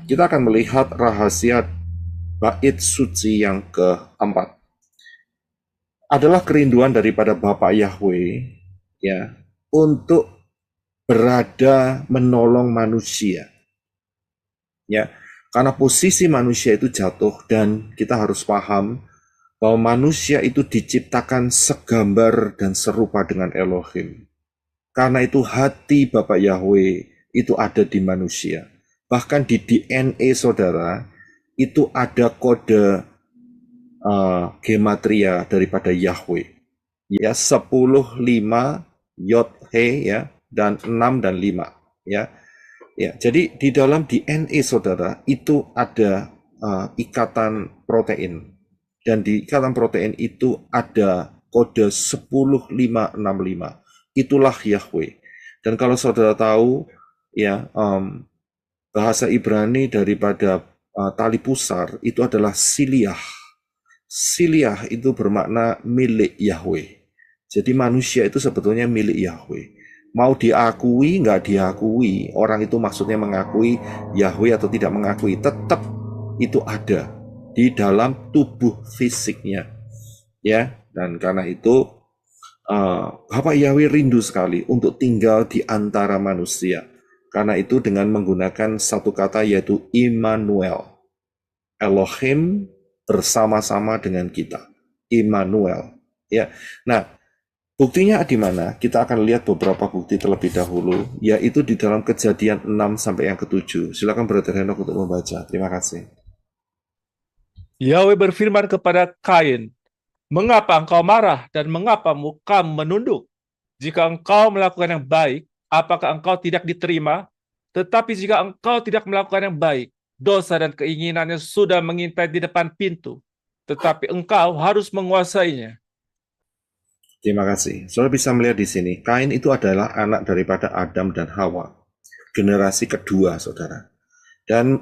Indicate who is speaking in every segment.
Speaker 1: kita akan melihat rahasia bait suci yang keempat. Adalah kerinduan daripada Bapa Yahweh ya untuk berada menolong manusia ya. Karena posisi manusia itu jatuh dan kita harus paham bahwa manusia itu diciptakan segambar dan serupa dengan Elohim. Karena itu hati Bapa Yahweh itu ada di manusia. Bahkan di DNA saudara itu ada kode gematria daripada Yahweh. Ya, 10, 5, Yod, He, ya, dan 6 dan 5. Ya, ya. Jadi di dalam DNA saudara itu ada ikatan protein. Dan di ikatan protein itu ada kode 10, 5, 6, 5. Itulah Yahweh. Dan kalau saudara tahu, ya, bahasa Ibrani daripada tali pusar itu adalah siliah. Siliah itu bermakna milik Yahweh. Jadi manusia itu sebetulnya milik Yahweh. Mau diakui, nggak diakui, orang itu maksudnya mengakui Yahweh atau tidak mengakui, tetap itu ada di dalam tubuh fisiknya. Ya, dan karena itu Bapak Yahweh rindu sekali untuk tinggal di antara manusia. Karena itu dengan menggunakan satu kata yaitu Immanuel. Elohim bersama-sama dengan kita. Immanuel. Ya. Nah, buktinya di mana? Kita akan lihat beberapa bukti terlebih dahulu, yaitu di dalam Kejadian 6 sampai yang ke-7. Silakan Brother Henok untuk membaca. Terima kasih.
Speaker 2: Yahweh berfirman kepada Kain, "Mengapa engkau marah dan mengapa mukamu menunduk? Jika engkau melakukan yang baik, apakah engkau tidak diterima? Tetapi jika engkau tidak melakukan yang baik, dosa dan keinginannya sudah mengintai di depan pintu, tetapi engkau harus menguasainya."
Speaker 1: Terima kasih. Saudara bisa melihat di sini, Kain itu adalah anak daripada Adam dan Hawa. Generasi kedua, saudara. Dan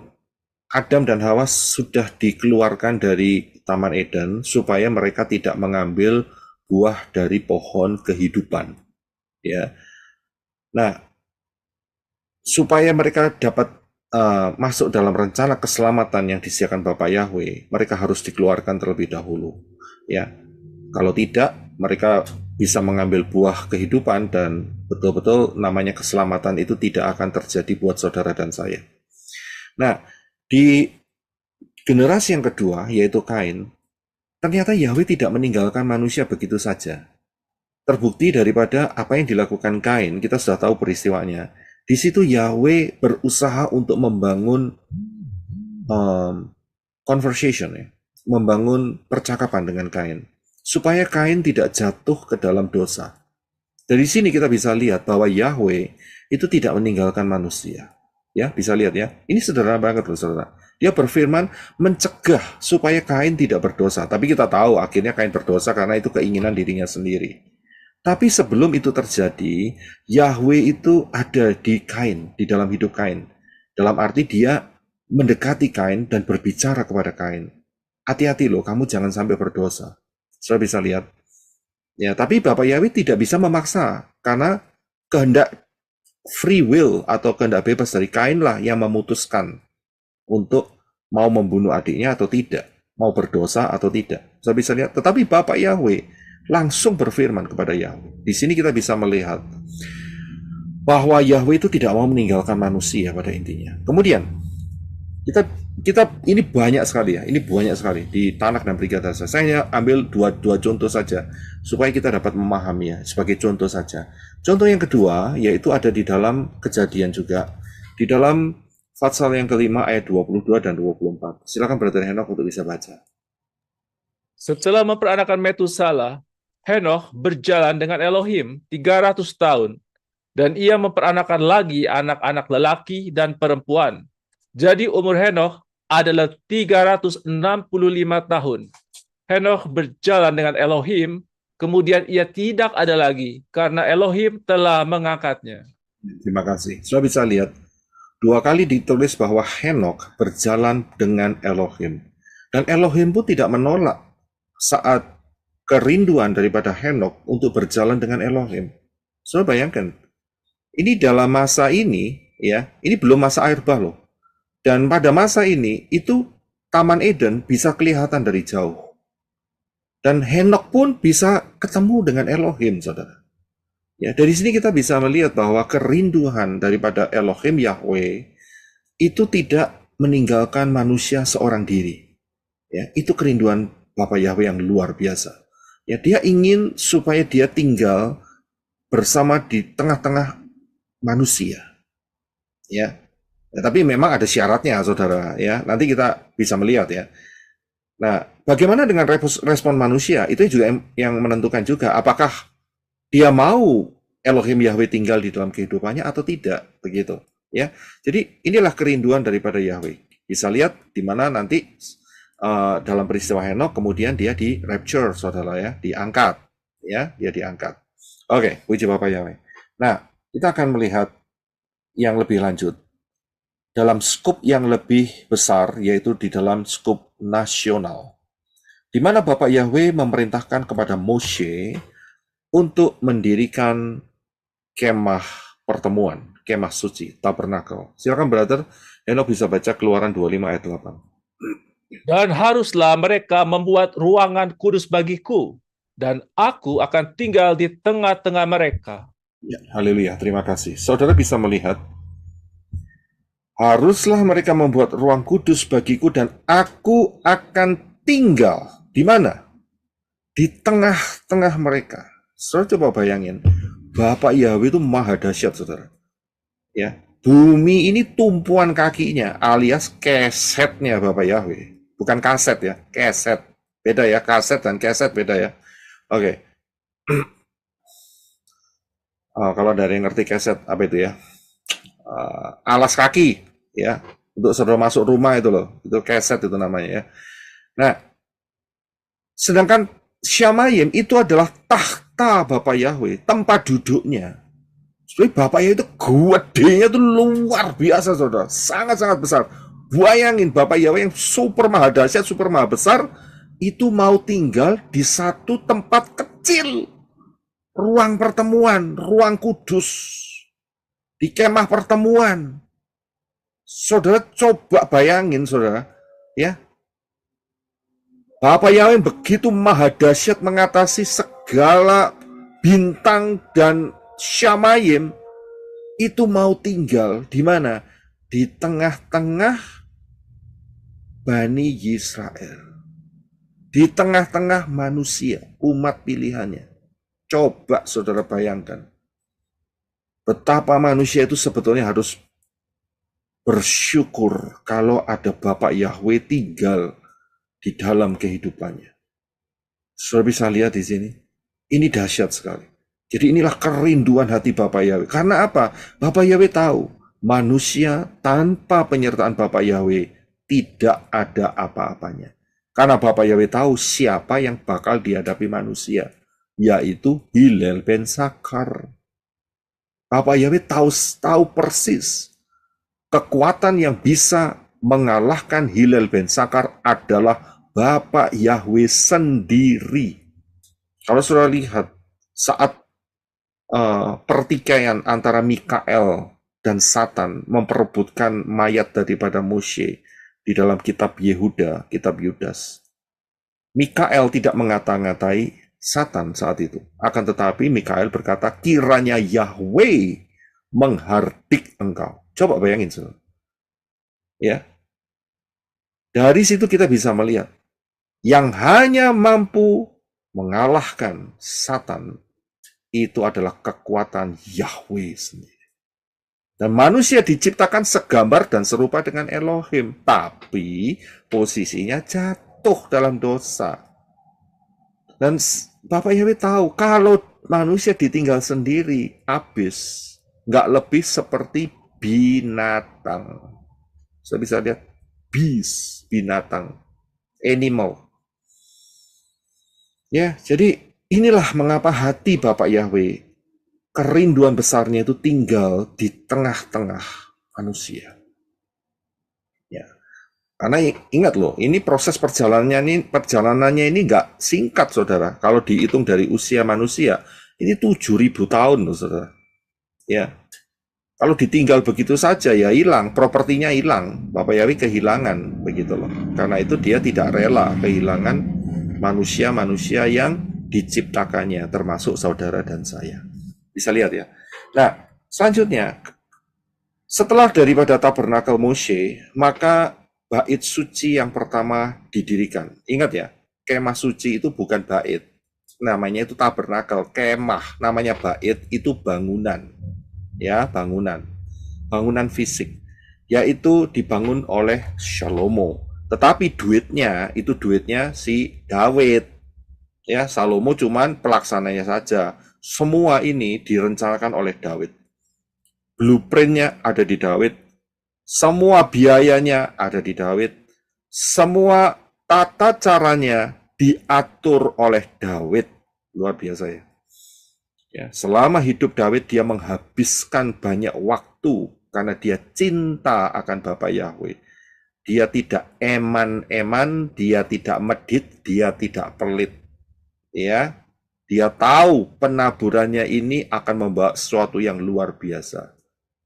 Speaker 1: Adam dan Hawa sudah dikeluarkan dari Taman Eden supaya mereka tidak mengambil buah dari pohon kehidupan. Ya. Nah, supaya mereka dapat masuk dalam rencana keselamatan yang disediakan Bapak Yahweh, mereka harus dikeluarkan terlebih dahulu. Ya, kalau tidak, mereka bisa mengambil buah kehidupan dan betul-betul namanya keselamatan itu tidak akan terjadi buat saudara dan saya. Nah, di generasi yang kedua, yaitu Kain, ternyata Yahweh tidak meninggalkan manusia begitu saja. Terbukti daripada apa yang dilakukan Kain, kita sudah tahu peristiwanya. Di situ Yahweh berusaha untuk membangun conversation, ya, membangun percakapan dengan Kain, supaya Kain tidak jatuh ke dalam dosa. Dari sini kita bisa lihat bahwa Yahweh itu tidak meninggalkan manusia. Ya, bisa lihat ya. Ini sederhana banget loh, saudara. Dia berfirman mencegah supaya Kain tidak berdosa. Tapi kita tahu akhirnya Kain berdosa karena itu keinginan dirinya sendiri. Tapi sebelum itu terjadi, Yahweh itu ada di Kain, di dalam hidup Kain. Dalam arti dia mendekati Kain dan berbicara kepada Kain. Hati-hati loh, kamu jangan sampai berdosa. Saudara bisa lihat. Ya, tapi Bapak Yahweh tidak bisa memaksa karena kehendak free will atau kehendak bebas dari Kain lah yang memutuskan untuk mau membunuh adiknya atau tidak, mau berdosa atau tidak. Saya bisa lihat, tetapi Bapak Yahweh langsung berfirman kepada Yahweh. Di sini kita bisa melihat bahwa Yahweh itu tidak mau meninggalkan manusia pada intinya. Kemudian kita kita ini banyak sekali ya, ini banyak sekali di Tanak dan Brigada. Saya ambil dua contoh saja supaya kita dapat memahaminya sebagai contoh saja. Contoh yang kedua yaitu ada di dalam Kejadian juga, di dalam Fatsal yang kelima ayat 22 dan 24. Silakan Brother Henok untuk bisa baca.
Speaker 2: Setelah memperanakan Metusala, Henoch berjalan dengan Elohim 300 tahun, dan ia memperanakan lagi anak-anak lelaki dan perempuan. Jadi umur Henoch adalah 365 tahun. Henoch berjalan dengan Elohim, kemudian ia tidak ada lagi karena Elohim telah mengangkatnya.
Speaker 1: Terima kasih. Sudah bisa lihat, dua kali ditulis bahwa Henok berjalan dengan Elohim. Dan Elohim pun tidak menolak saat kerinduan daripada Henok untuk berjalan dengan Elohim. Saudara bayangkan, ini dalam masa ini, ya, ini belum masa air bah loh. Dan pada masa ini, itu Taman Eden bisa kelihatan dari jauh. Dan Henok pun bisa ketemu dengan Elohim, saudara. Ya, dari sini kita bisa melihat bahwa kerinduan daripada Elohim Yahweh itu tidak meninggalkan manusia seorang diri. Ya, itu kerinduan Bapa Yahweh yang luar biasa. Ya, dia ingin supaya dia tinggal bersama di tengah-tengah manusia. Ya. Ya, tapi memang ada syaratnya, saudara. Ya, nanti kita bisa melihat ya. Nah, bagaimana dengan respon manusia? Itu juga yang menentukan juga apakah dia mau Elohim Yahweh tinggal di dalam kehidupannya atau tidak, begitu. Ya, jadi inilah kerinduan daripada Yahweh. Bisa lihat di mana nanti dalam peristiwa Henok kemudian dia di rapture, saudara ya, diangkat, ya, dia diangkat. Oke, puji Bapak Yahweh. Nah, kita akan melihat yang lebih lanjut dalam skup yang lebih besar, yaitu di dalam skup nasional, di mana Bapak Yahweh memerintahkan kepada Moshe untuk mendirikan kemah pertemuan, kemah suci, tabernakel. Silakan brother, Henok bisa baca Keluaran 25 ayat 8.
Speaker 2: Dan haruslah mereka membuat ruangan kudus bagiku, dan aku akan tinggal di tengah-tengah mereka.
Speaker 1: Ya, haleluya, terima kasih. Saudara bisa melihat, haruslah mereka membuat ruang kudus bagiku dan aku akan tinggal di mana? Di tengah-tengah mereka. Saudara coba bayangin, Bapak Yahweh itu maha dahsyat, saudara. Ya, bumi ini tumpuan kakinya, alias kesetnya Bapak Yahweh. Bukan kaset ya, keset. Beda ya, kaset dan keset beda ya. Oke. Kalau dari yang ngerti keset, apa itu ya? Alas kaki, ya. Untuk saudara masuk rumah itu loh. Itu keset itu namanya ya. Nah, sedangkan Syamayim itu adalah tahta Bapak Yahweh, tempat duduknya. Jadi Bapak Yahweh itu gedenya itu luar biasa, saudara. Sangat-sangat besar. Bayangin Bapak Yahweh yang super maha dahsyat, super maha besar, itu mau tinggal di satu tempat kecil. Ruang pertemuan, ruang kudus. Di kemah pertemuan. Saudara coba bayangin, saudara. Ya, Bapak Yahweh begitu maha dahsyat mengatasi segala bintang dan Syamayim, itu mau tinggal di mana? Di tengah-tengah Bani Yisrael. Di tengah-tengah manusia, umat pilihannya. Coba saudara bayangkan. Betapa manusia itu sebetulnya harus bersyukur kalau ada Bapak Yahweh tinggal di dalam kehidupannya. Saudara bisa lihat di sini. Ini dahsyat sekali. Jadi inilah kerinduan hati Bapak Yahweh. Karena apa? Bapak Yahweh tahu manusia tanpa penyertaan Bapak Yahweh tidak ada apa-apanya. Karena Bapak Yahweh tahu siapa yang bakal dihadapi manusia, yaitu Hillel ben Zakar. Bapak Yahweh tahu persis kekuatan yang bisa mengalahkan Hillel ben Zakar adalah Bapak Yahweh sendiri. Kalau saudara lihat saat pertikaian antara Mikael dan Satan memperebutkan mayat daripada Moshe di dalam kitab Yehuda, kitab Yudas. Mikael tidak mengata-ngatai Satan saat itu. Akan tetapi Mikael berkata, kiranya Yahweh menghardik engkau. Coba bayangin, saudara. Ya. Dari situ kita bisa melihat yang hanya mampu mengalahkan Satan itu adalah kekuatan Yahweh sendiri. Dan manusia diciptakan segambar dan serupa dengan Elohim, tapi posisinya jatuh dalam dosa. Dan Bapak Yahweh tahu kalau manusia ditinggal sendiri, habis. Nggak lebih seperti binatang. Saya bisa lihat, beast, binatang, animal. Ya, jadi inilah mengapa hati Bapak Yahweh, kerinduan besarnya itu tinggal di tengah-tengah manusia. Ya, karena ingat loh, ini proses perjalanannya ini nggak singkat, saudara. Kalau dihitung dari usia manusia, ini 7.000 tahun loh, saudara. Ya, Kalau ditinggal begitu saja ya hilang, propertinya hilang. Bapak Yahweh kehilangan begitu loh. Karena itu dia tidak rela kehilangan manusia-manusia yang diciptakannya, termasuk saudara dan saya. Bisa lihat ya. Nah, selanjutnya setelah daripada tabernakel Moshe, maka bait suci yang pertama didirikan. Ingat ya, kemah suci itu bukan bait. Namanya itu tabernakel, kemah. Namanya bait itu bangunan. Ya, bangunan. Bangunan fisik. Yaitu dibangun oleh Salomo. Tetapi duitnya si Daud. Ya, Salomo cuman pelaksananya saja. Semua ini direncanakan oleh Daud. Blueprintnya ada di Daud, semua biayanya ada di Daud, semua tata caranya diatur oleh Daud. Luar biasa ya. Ya, selama hidup Daud dia menghabiskan banyak waktu karena dia cinta akan Bapa Yahweh. Dia tidak eman-eman, dia tidak medit, dia tidak pelit. Ya, dia tahu penaburannya ini akan membawa sesuatu yang luar biasa.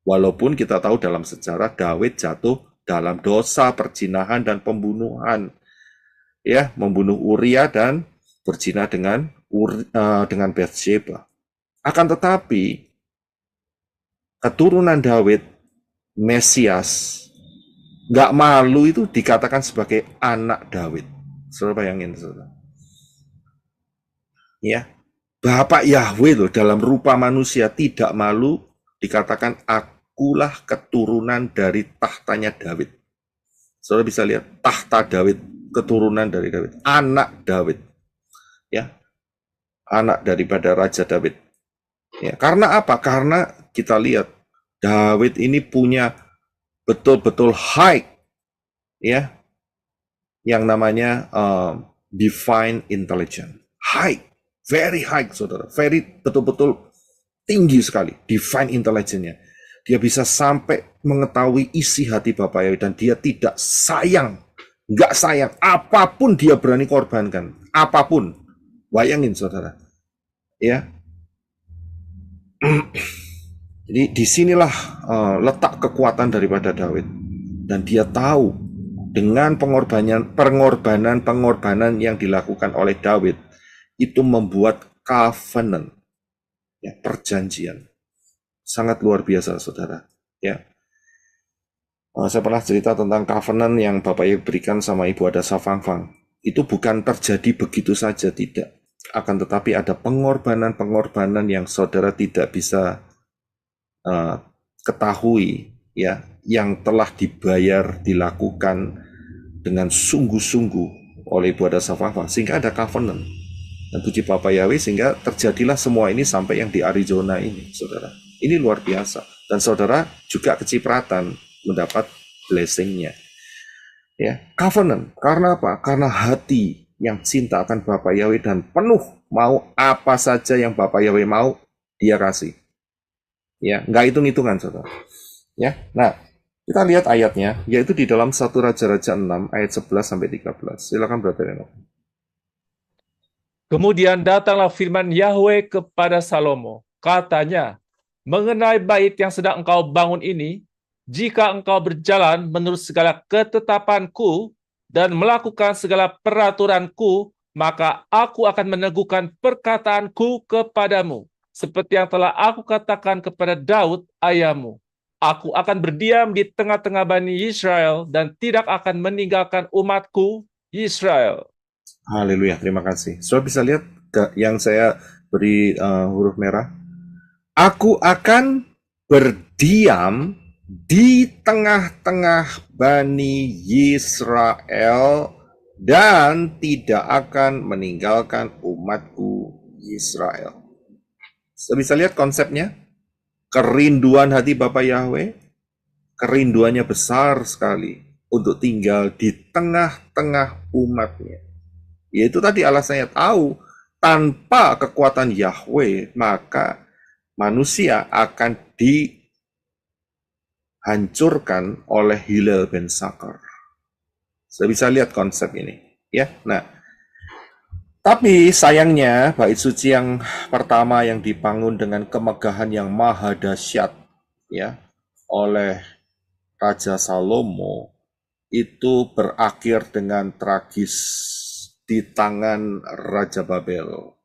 Speaker 1: Walaupun kita tahu dalam sejarah Daud jatuh dalam dosa perzinahan dan pembunuhan, ya, membunuh Uria dan berzina dengan Bathsheba. Akan tetapi keturunan Daud, Mesias, nggak malu itu dikatakan sebagai anak Daud. Saudara bayangin, saudara. Ya, Bapak Yahweh loh dalam rupa manusia tidak malu dikatakan akulah keturunan dari tahtanya Daud. Saudara bisa lihat tahta Daud, keturunan dari Daud, anak Daud. Ya. Anak daripada Raja Daud. Ya, karena apa? Karena kita lihat Daud ini punya betul-betul high ya yang namanya divine intelligence. High, very high, saudara. Very betul-betul tinggi sekali divine intelligence-nya. Dia bisa sampai mengetahui isi hati Bapak Yahweh dan dia tidak sayang, nggak sayang apapun dia berani korbankan, apapun. Bayangin saudara, ya. Jadi disinilah letak kekuatan daripada Daud dan dia tahu dengan pengorbanan yang dilakukan oleh Daud itu membuat covenant, ya, perjanjian. Sangat luar biasa, saudara. Ya, saya pernah cerita tentang covenant yang Bapak Ibu berikan sama Ibu Ada Safangfang. Itu bukan terjadi begitu saja, tidak. Akan tetapi ada pengorbanan yang saudara tidak bisa ketahui, ya, yang telah dibayar, dilakukan dengan sungguh-sungguh oleh Ibu Ada Safangfang, sehingga ada covenant. Dan puji Bapak Yahweh, sehingga terjadilah semua ini sampai yang di Arizona ini, saudara. Ini luar biasa. Dan saudara juga kecipratan mendapat blessing-nya. Ya, covenant. Karena apa? Karena hati yang cinta akan Bapak Yahweh dan penuh mau apa saja yang Bapak Yahweh mau, dia kasih. Ya, nggak hitung-hitungan, saudara. Ya, nah, kita lihat ayatnya, yaitu di dalam 1 Raja-Raja 6 ayat 11 sampai 13. Silakan Brother Enoch.
Speaker 2: Kemudian datanglah firman Yahweh kepada Salomo. Katanya, mengenai bait yang sedang engkau bangun ini, jika engkau berjalan menurut segala ketetapanku dan melakukan segala peraturanku, maka aku akan meneguhkan perkataanku kepadamu, seperti yang telah aku katakan kepada Daud ayahmu. Aku akan berdiam di tengah-tengah Bani Israel dan tidak akan meninggalkan umatku Israel.
Speaker 1: Haleluya, terima kasih. Saudara bisa lihat yang saya beri huruf merah. Aku akan berdiam di tengah-tengah Bani Israel dan tidak akan meninggalkan umatku Israel. Saudara bisa lihat konsepnya? Kerinduan hati Bapak Yahweh, kerinduannya besar sekali untuk tinggal di tengah-tengah umatnya. Yaitu tadi alasannya tahu tanpa kekuatan Yahweh maka manusia akan dihancurkan oleh Hillel ben Sakar. Saya bisa lihat konsep ini, ya. Nah, tapi sayangnya bait suci yang pertama yang dibangun dengan kemegahan yang maha dahsyat, ya oleh Raja Salomo itu berakhir dengan tragis di tangan Raja Babel,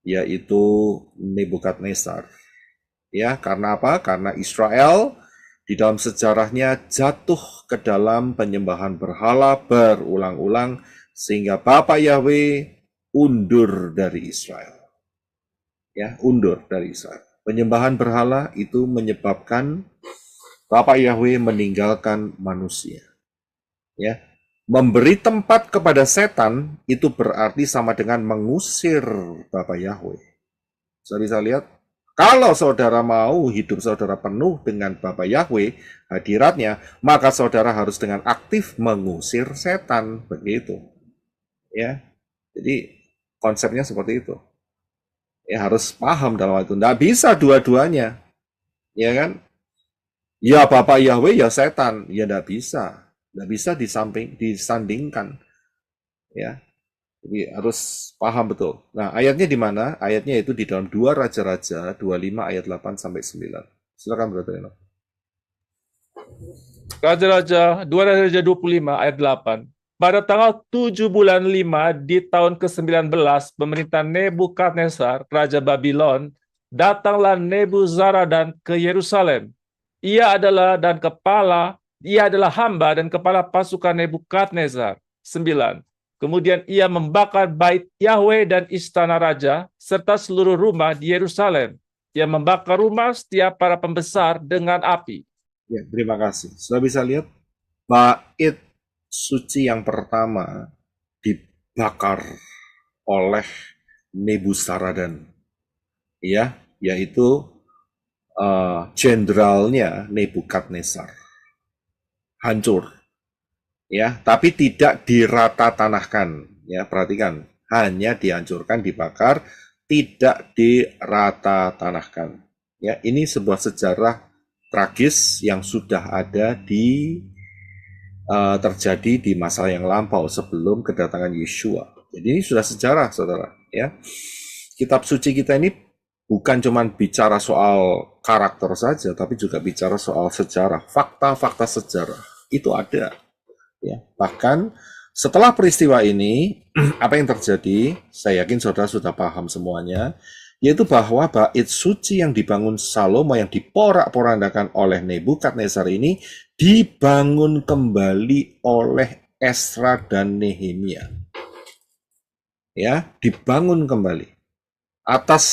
Speaker 1: yaitu Nebukadnezar. Ya, karena apa? Karena Israel di dalam sejarahnya jatuh ke dalam penyembahan berhala berulang-ulang sehingga Bapa Yahweh undur dari Israel. Ya, undur dari Israel. Penyembahan berhala itu menyebabkan Bapa Yahweh meninggalkan manusia. Ya, memberi tempat kepada setan itu berarti sama dengan mengusir Bapa Yahweh. Saya bisa lihat, kalau saudara mau hidup saudara penuh dengan Bapa Yahweh, hadiratnya, maka saudara harus dengan aktif mengusir setan, begitu. Ya, jadi konsepnya seperti itu. Ya harus paham dalam hal itu. Nggak bisa dua-duanya, ya kan? Ya Bapak Yahweh ya setan, ya nggak bisa. Nggak bisa disandingkan. Ya, jadi harus paham betul. Nah, ayatnya di mana? Ayatnya itu di dalam 2 Raja-Raja 25 ayat 8 sampai 9. Silakan Brother Eno.
Speaker 2: Raja-Raja 2 Raja 25 ayat 8. Pada tanggal 7 bulan 5 di tahun ke-19 pemerintahan Nebukadnezar, Raja Babylon, datanglah Nebuzaradan ke Yerusalem. Ia adalah hamba dan kepala pasukan Nebukadnezar. 9. Kemudian ia membakar bait Yahweh dan istana raja, serta seluruh rumah di Yerusalem. Ia membakar rumah setiap para pembesar dengan api.
Speaker 1: Ya, terima kasih. Sudah bisa lihat bait suci yang pertama dibakar oleh Nebuzaradan, ya, yaitu jenderalnya Nebukadnezar. Hancur, ya, tapi tidak dirata tanahkan, ya, perhatikan, hanya dihancurkan, dibakar, tidak dirata tanahkan. Ya, ini sebuah sejarah tragis yang sudah ada terjadi di masa yang lampau sebelum kedatangan Yeshua. Jadi ini sudah sejarah, saudara. Ya, kitab suci kita ini bukan cuma bicara soal karakter saja, tapi juga bicara soal sejarah, fakta-fakta sejarah itu ada. Ya, bahkan setelah peristiwa ini, apa yang terjadi? Saya yakin saudara sudah paham semuanya, yaitu bahwa bait suci yang dibangun Salomo yang diporak-porandakan oleh Nebukadnezar ini dibangun kembali oleh Esra dan Nehemia. Ya, dibangun kembali atas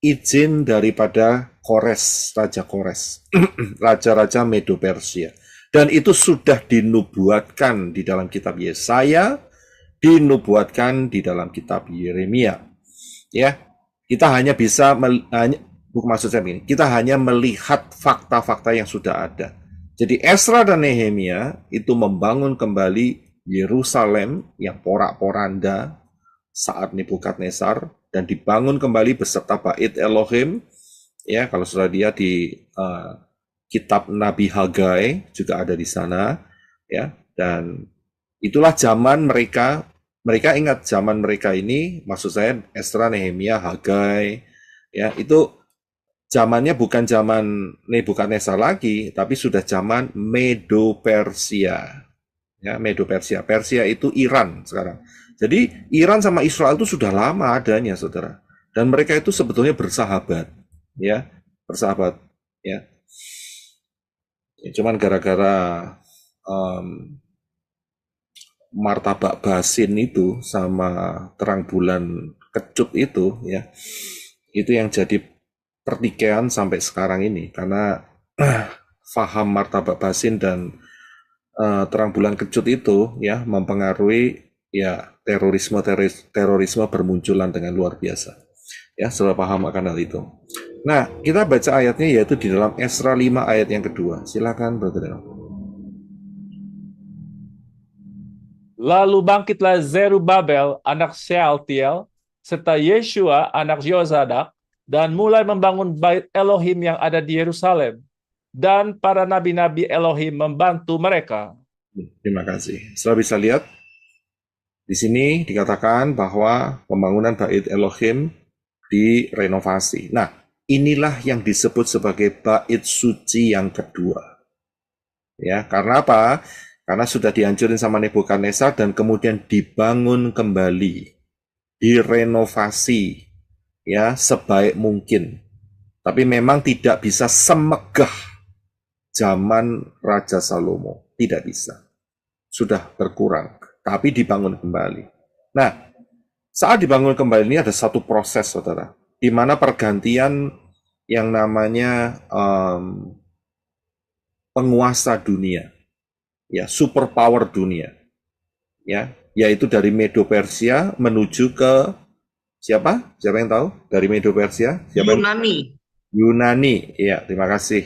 Speaker 1: izin daripada Kores, Raja Kores, raja-raja Medo Persia. Dan itu sudah dinubuatkan di dalam kitab Yesaya, dinubuatkan di dalam kitab Yeremia. Ya, kita hanya bisa maksud saya begini, kita hanya melihat fakta-fakta yang sudah ada. Jadi Esra dan Nehemia itu membangun kembali Yerusalem yang porak-poranda saat Nebukadnezar dan dibangun kembali beserta bait Elohim. Ya, kalau sudah lihat di kitab Nabi Hagai juga ada di sana, ya. Dan itulah zaman mereka ingat zaman mereka ini, maksud saya Esra, Nehemia, Hagai, ya, itu zamannya bukan zaman Nebukadnezar lagi, tapi sudah zaman Medo Persia. Ya, Medo Persia. Persia itu Iran sekarang. Jadi Iran sama Israel itu sudah lama adanya, saudara. Dan mereka itu sebetulnya bersahabat, ya, bersahabat, ya. Cuman gara-gara martabak basin itu sama terang bulan kecut itu, ya, itu yang jadi pertikaian sampai sekarang ini karena faham martabak basin dan terang bulan kecut itu, ya, mempengaruhi, ya, terorisme bermunculan dengan luar biasa. Ya, sudah paham akan hal itu. Nah, kita baca ayatnya yaitu di dalam Esra 5 ayat yang kedua. Silakan, Brother.
Speaker 2: Lalu bangkitlah Zerubabel anak Shealtiel serta Yeshua anak Yozadak dan mulai membangun bait Elohim yang ada di Yerusalem. Dan para nabi-nabi Elohim membantu mereka.
Speaker 1: Terima kasih. Setelah bisa lihat, di sini dikatakan bahwa pembangunan bait Elohim direnovasi. Nah, inilah yang disebut sebagai bait suci yang kedua. Ya, karena apa? Karena sudah dihancurin sama Nebukadnezar dan kemudian dibangun kembali, direnovasi, ya, sebaik mungkin. Tapi memang tidak bisa semegah zaman Raja Salomo, tidak bisa. Sudah berkurang, tapi dibangun kembali. Nah, saat dibangun kembali ini ada satu proses, saudara, di mana pergantian yang namanya penguasa dunia, ya, superpower dunia, ya, yaitu dari Medo Persia menuju ke siapa? Siapa yang tahu? Dari Medo Persia? Siapa yang?
Speaker 3: Yunani.
Speaker 1: Yunani, ya, terima kasih,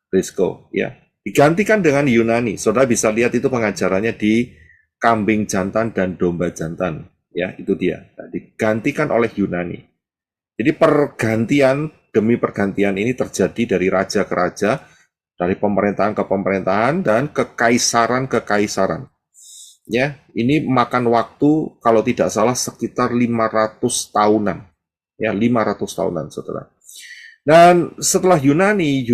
Speaker 1: Rizko, ya. Digantikan dengan Yunani. Saudara bisa lihat itu pengajarannya di kambing jantan dan domba jantan, ya, itu dia. Nah, digantikan oleh Yunani. Jadi pergantian demi pergantian ini terjadi dari raja ke raja, dari pemerintahan ke pemerintahan, dan kekaisaran ke kaisaran. Ya, ini makan waktu kalau tidak salah sekitar 500 tahunan. Ya, 500 tahunan, saudara. Dan setelah Yunani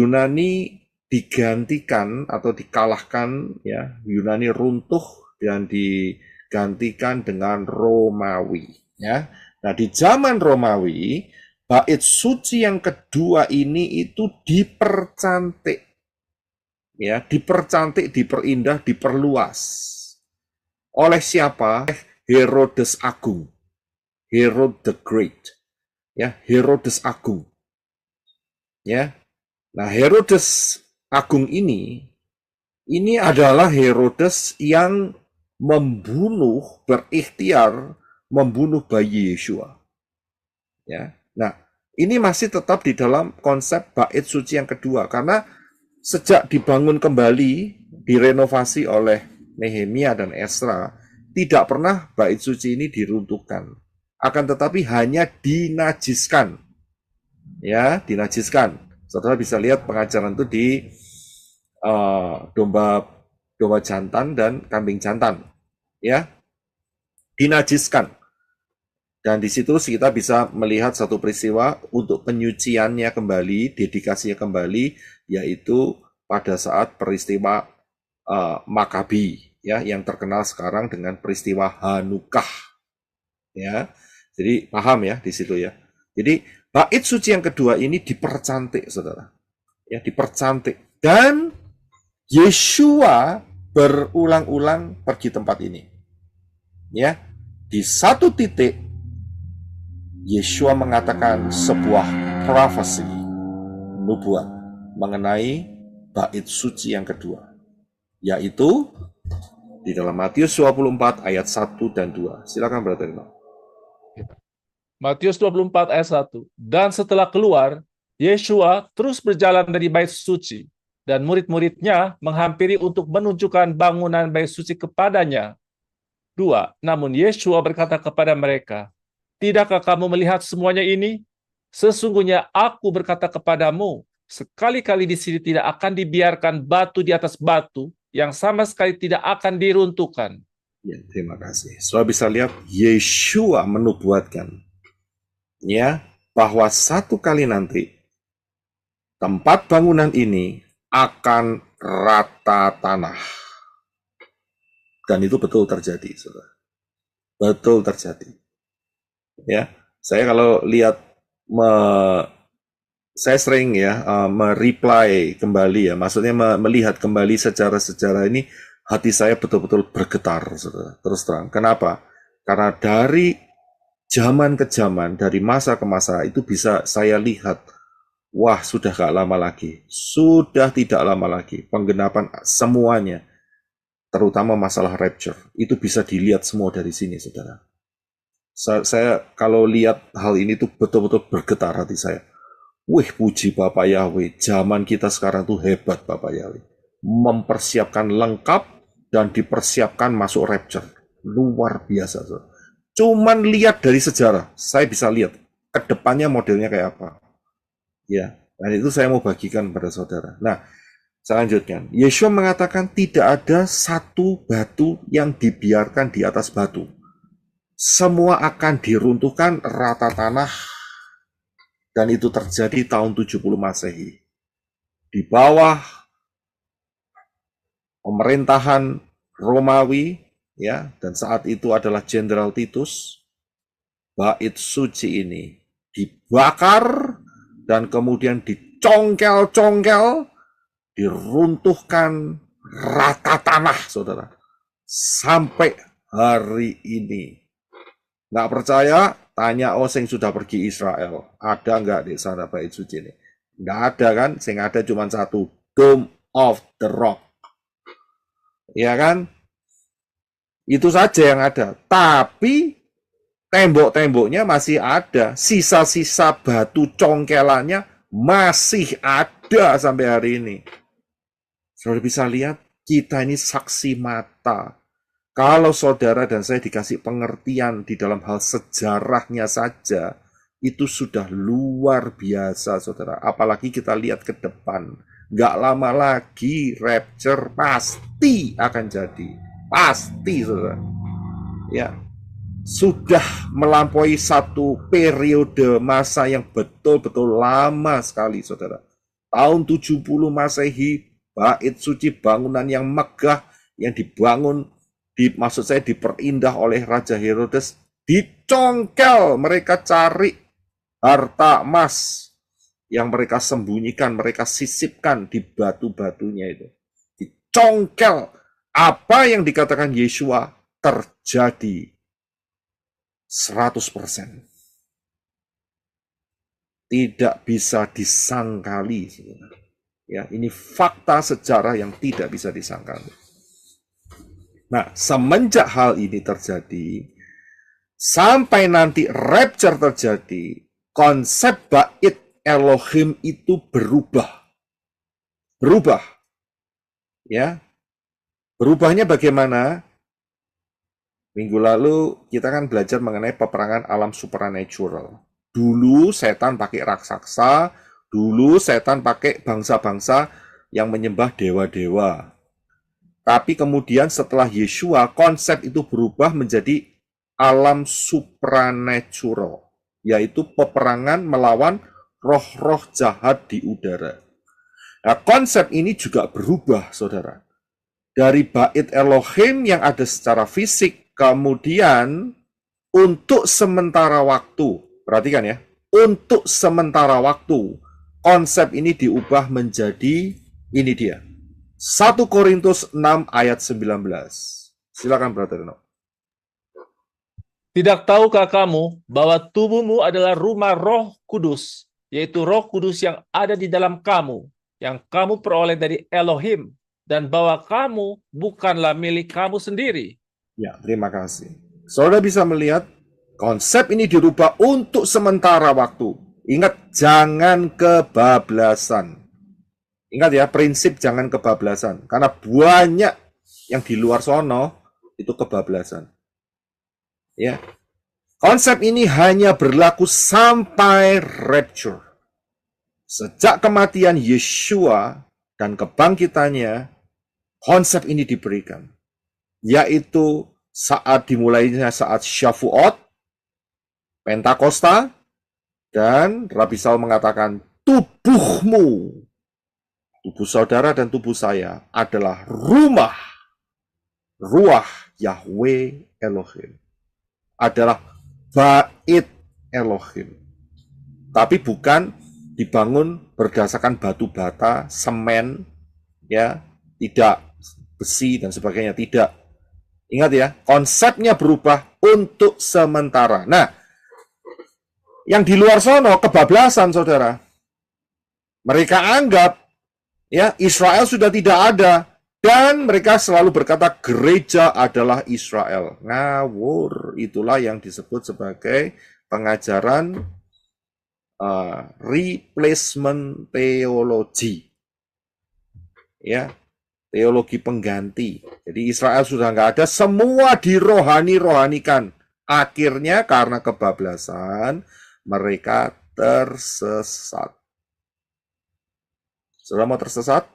Speaker 1: digantikan atau dikalahkan, ya, Yunani runtuh dan digantikan dengan Romawi, ya. Nah, di zaman Romawi, bait suci yang kedua ini itu dipercantik, ya, dipercantik, diperindah, diperluas. Oleh siapa? Herodes Agung, Herod the Great, ya, Herodes Agung. Ya, nah Herodes Agung ini adalah Herodes yang berikhtiar membunuh bayi Yeshua. Ya, nah ini masih tetap di dalam konsep bait suci yang kedua karena sejak dibangun kembali, direnovasi oleh Nehemia dan Esra, tidak pernah bait suci ini diruntuhkan, akan tetapi hanya dinajiskan. Ya, dinajiskan. Saudara bisa lihat pengajaran itu di domba jantan dan kambing jantan. Ya, dinajiskan. Dan di situ kita bisa melihat satu peristiwa untuk penyuciannya kembali, dedikasinya kembali, yaitu pada saat peristiwa Makabi, ya, yang terkenal sekarang dengan peristiwa Hanukah. Ya, jadi paham ya di situ ya. Jadi bait suci yang kedua ini dipercantik, saudara. Ya, dipercantik. Dan Yeshua berulang-ulang pergi tempat ini. Ya, di satu titik Yeshua mengatakan sebuah prophecy, nubuat mengenai bait suci yang kedua, yaitu di dalam Matius 24 ayat 1 dan 2. Silakan Brother Imam.
Speaker 2: Matius 24 ayat 1. Dan setelah keluar, Yeshua terus berjalan dari bait suci, dan murid-muridnya menghampiri untuk menunjukkan bangunan bait suci kepadanya. 2. Namun Yeshua berkata kepada mereka, "Tidakkah kamu melihat semuanya ini? Sesungguhnya aku berkata kepadamu, sekali-kali di sini tidak akan dibiarkan batu di atas batu yang sama sekali tidak akan diruntuhkan."
Speaker 1: Ya, terima kasih. Saudara bisa lihat Yeshua menubuatkan, ya, bahwa satu kali nanti tempat bangunan ini akan rata tanah. Dan itu betul terjadi, saudara. Betul terjadi. Ya, saya kalau lihat saya sering ya mereply kembali ya, maksudnya melihat kembali sejarah-sejarah ini, hati saya betul-betul bergetar, saudara. Terus terang. Kenapa? Karena dari zaman ke zaman, dari masa ke masa itu bisa saya lihat, wah, sudah gak lama lagi, sudah tidak lama lagi penggenapan semuanya, terutama masalah rapture, itu bisa dilihat semua dari sini, saudara. Saya kalau lihat hal ini tuh betul-betul bergetar hati saya. Wih, puji Bapak Yahweh, zaman kita sekarang tuh hebat Bapak Yahweh. Mempersiapkan lengkap dan dipersiapkan masuk rapture. Luar biasa, saudara. Cuman lihat dari sejarah, saya bisa lihat ke depannya modelnya kayak apa. Ya, dan itu saya mau bagikan pada saudara. Nah, saya lanjutkan. Yeshua mengatakan tidak ada satu batu yang dibiarkan di atas batu. Semua akan diruntuhkan rata tanah Dan itu terjadi tahun 70 Masehi. Di bawah pemerintahan Romawi, ya, dan saat itu adalah Jenderal Titus, bait suci ini dibakar dan kemudian dicongkel-congkel, diruntuhkan rata tanah, saudara, sampai hari ini. Nggak percaya? Tanya sing sudah pergi Israel. Ada nggak di sana bait suci ini? Nggak ada kan? Sing ada cuma satu, Dome of the Rock. Ya kan? Itu saja yang ada. Tapi tembok-temboknya masih ada. Sisa-sisa batu congkelannya masih ada sampai hari ini. Saudara bisa lihat, kita ini saksi mata. Kalau saudara dan saya dikasih pengertian di dalam hal sejarahnya saja, itu sudah luar biasa, saudara. Apalagi kita lihat ke depan. Nggak lama lagi rapture pasti akan jadi. Pasti, saudara. Ya, sudah melampaui satu periode masa yang betul-betul lama sekali, saudara. Tahun 70 Masehi, bait suci bangunan yang megah yang dibangun, maksud saya diperindah oleh Raja Herodes, dicongkel. Mereka cari harta emas yang mereka sembunyikan, mereka sisipkan di batu-batunya itu. Dicongkel. Apa yang dikatakan Yeshua terjadi 100%. Tidak bisa disangkali. Ya, ini fakta sejarah yang tidak bisa disangkali. Nah, semenjak hal ini terjadi, sampai nanti rapture terjadi, konsep bait Elohim itu berubah. Berubah. Ya. Berubahnya bagaimana? Minggu lalu kita kan belajar mengenai peperangan alam supernatural. Dulu setan pakai raksasa, dulu setan pakai bangsa-bangsa yang menyembah dewa-dewa. Tapi kemudian setelah Yeshua, konsep itu berubah menjadi alam supranatural, yaitu peperangan melawan roh-roh jahat di udara. Nah, konsep ini juga berubah, saudara. Dari bait Elohim yang ada secara fisik, kemudian untuk sementara waktu, perhatikan ya, untuk sementara waktu, konsep ini diubah menjadi, ini dia, 1 Korintus 6 ayat 19. Silakan Brother Eno.
Speaker 2: Tidak tahukah kamu bahwa tubuhmu adalah rumah Roh Kudus, yaitu Roh Kudus yang ada di dalam kamu, yang kamu peroleh dari Elohim, dan bahwa kamu bukanlah milik kamu sendiri.
Speaker 1: Ya, terima kasih. Saudara bisa melihat konsep ini dirubah untuk sementara waktu. Ingat, jangan kebablasan. Ingat ya, prinsip jangan kebablasan. Karena banyak yang di luar sono itu kebablasan. Ya. Konsep ini hanya berlaku sampai rapture. Sejak kematian Yeshua dan kebangkitannya, konsep ini diberikan. Yaitu saat dimulainya saat Shavuot, Pentakosta, dan Rabi Saul mengatakan, tubuhmu, tubuh saudara dan tubuh saya adalah rumah Ruach Yahweh Elohim. Adalah bait Elohim. Tapi bukan dibangun berdasarkan batu bata, semen, ya, tidak besi dan sebagainya, tidak. Ingat ya, konsepnya berubah untuk sementara. Nah, yang di luar sono kebablasan, saudara. Mereka anggap ya, Israel sudah tidak ada, dan mereka selalu berkata gereja adalah Israel. Ngawur, itulah yang disebut sebagai pengajaran replacement theology. Ya, teologi pengganti. Jadi Israel sudah nggak ada, semua dirohani-rohanikan. Akhirnya karena kebablasan, mereka tersesat. Saudara mau tersesat?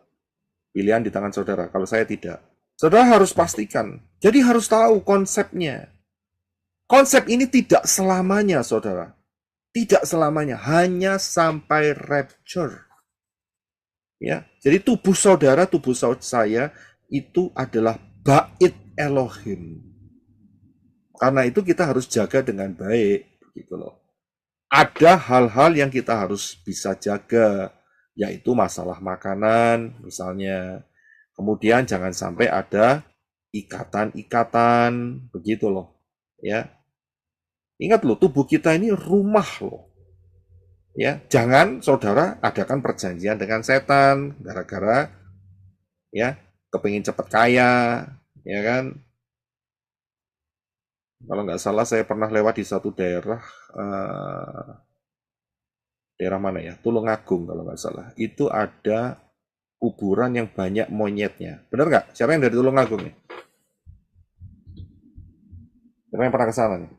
Speaker 1: Pilihan di tangan saudara. Kalau saya tidak. Saudara harus pastikan. Jadi harus tahu konsepnya. Konsep ini tidak selamanya, saudara. Tidak selamanya, hanya sampai rapture. Ya, jadi tubuh saudara, tubuh saya itu adalah bait Elohim. Karena itu kita harus jaga dengan baik, gitu loh. Ada hal-hal yang kita harus bisa jaga, yaitu masalah makanan, misalnya. Kemudian jangan sampai ada ikatan-ikatan, begitu loh. Ya, ingat loh, tubuh kita ini rumah loh. Ya, jangan saudara adakan perjanjian dengan setan gara-gara ya kepingin cepat kaya, ya kan? Kalau nggak salah saya pernah lewat di satu daerah, daerah mana ya? Tulungagung kalau nggak salah. Itu ada kuburan yang banyak monyetnya. Benar nggak? Siapa yang dari Tulungagung nih? Siapa yang pernah ke sana nih?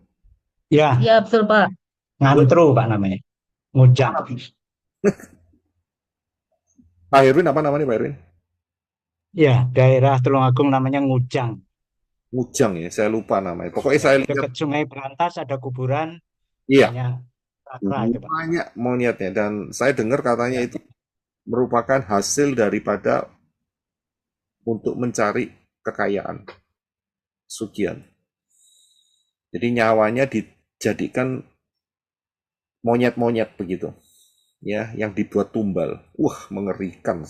Speaker 3: Ya,
Speaker 4: Iya betul Pak.
Speaker 3: ngantru Pak namanya. Ngujang.
Speaker 1: Pak Herwin apa namanya Pak Herwin?
Speaker 3: Ya, daerah Tulungagung namanya Ngujang.
Speaker 1: Ngujang ya, saya lupa namanya. Pokoknya saya lihat,
Speaker 3: Dekat Sungai Berantas ada kuburan
Speaker 1: iya,
Speaker 3: banyak sakra itu Pak.
Speaker 1: banyak monyetnya. Dan saya dengar katanya
Speaker 3: Ya,
Speaker 1: itu merupakan hasil daripada untuk mencari kekayaan, sugihan. Jadi nyawanya dijadikan monyet-monyet begitu, ya, yang dibuat tumbal. Wah, mengerikan.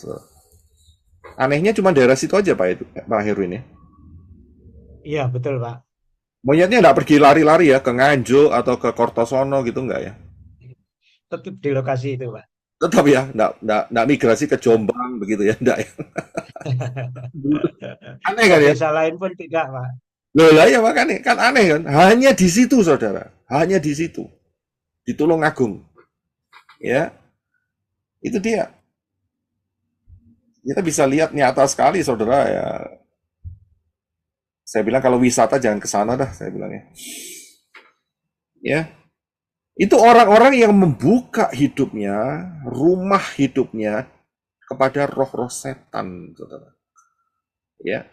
Speaker 1: Anehnya cuma daerah situ aja Pak Herwin ya.
Speaker 3: iya betul Pak.
Speaker 1: Monyetnya nggak pergi lari-lari ya ke Nganjuk atau ke Kortosono gitu nggak ya?
Speaker 3: Tetap di lokasi itu Pak.
Speaker 1: Tetap ya, nggak migrasi ke Jombang begitu ya, nggak ya. Aneh kan
Speaker 3: Ke
Speaker 1: ya?
Speaker 3: desa lain pun tidak Pak.
Speaker 1: Loh lah ya makanya kan aneh kan. Hanya di situ saudara, hanya di situ, di Tulungagung, ya itu dia. Kita bisa lihat nyata sekali saudara ya. Saya bilang kalau wisata jangan ke sana dah, saya bilang ya. Ya, itu orang-orang yang membuka hidupnya, rumah hidupnya kepada roh-roh setan, saudara. Ya,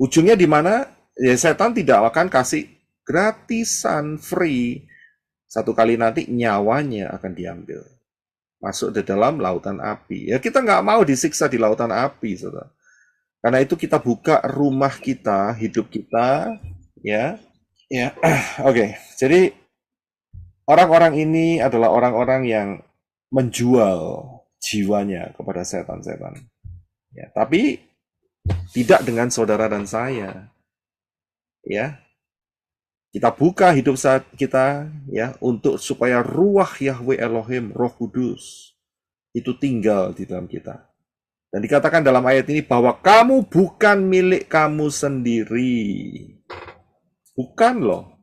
Speaker 1: ujungnya di mana? Ya, setan tidak akan kasih gratisan, free. Satu kali nanti nyawanya akan diambil, masuk di dalam lautan api. Ya, kita nggak mau disiksa di lautan api, saudara. Karena itu kita buka rumah kita, hidup kita, ya. Ya, oke. Jadi orang-orang ini adalah orang-orang yang menjual jiwanya kepada setan-setan. Ya, tapi tidak dengan saudara dan saya. Ya, kita buka hidup saat kita ya untuk supaya ruah Yahweh Elohim, Roh Kudus itu tinggal di dalam kita. Dan dikatakan dalam ayat ini bahwa kamu bukan milik kamu sendiri. Bukan loh.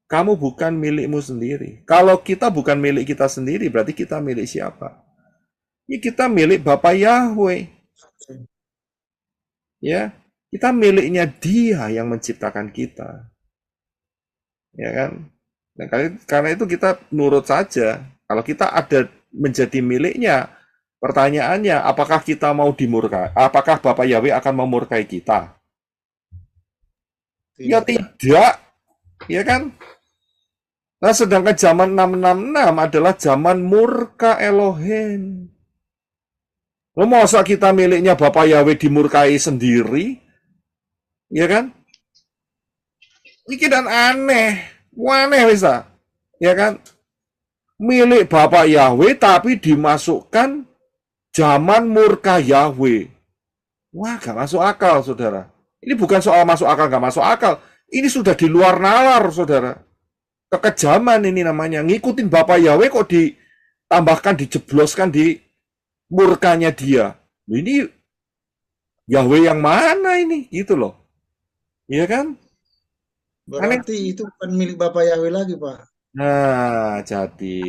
Speaker 1: Kamu bukan milikmu sendiri. Kalau kita bukan milik kita sendiri, berarti kita milik siapa? Ya, kita milik Bapa Yahweh. Ya, kita miliknya Dia yang menciptakan kita. Ya kan? Dan karena itu kita nurut saja. Kalau kita ada menjadi miliknya, pertanyaannya, apakah kita mau dimurkai? Apakah Bapa Yahweh akan memurkai kita? Ya tidak. Ya kan? Nah, sedangkan zaman 666 adalah zaman murka Elohim. Lo masa kita miliknya Bapak Yahweh dimurkai sendiri? Ya kan? Ini dan aneh. Aneh bisa. Ya kan? Milik Bapak Yahweh tapi dimasukkan zaman murka Yahweh. Wah, gak masuk akal, saudara. Ini bukan soal masuk akal, gak masuk akal. Ini sudah di luar nalar, saudara. Kekejaman ini namanya. Ngikutin Bapak Yahweh kok ditambahkan, dijebloskan di murkanya dia. Ini Yahweh yang mana ini? Gitu loh. Iya kan?
Speaker 5: Berarti itu bukan milik Bapak Yahweh lagi, Pak.
Speaker 1: Nah, jadi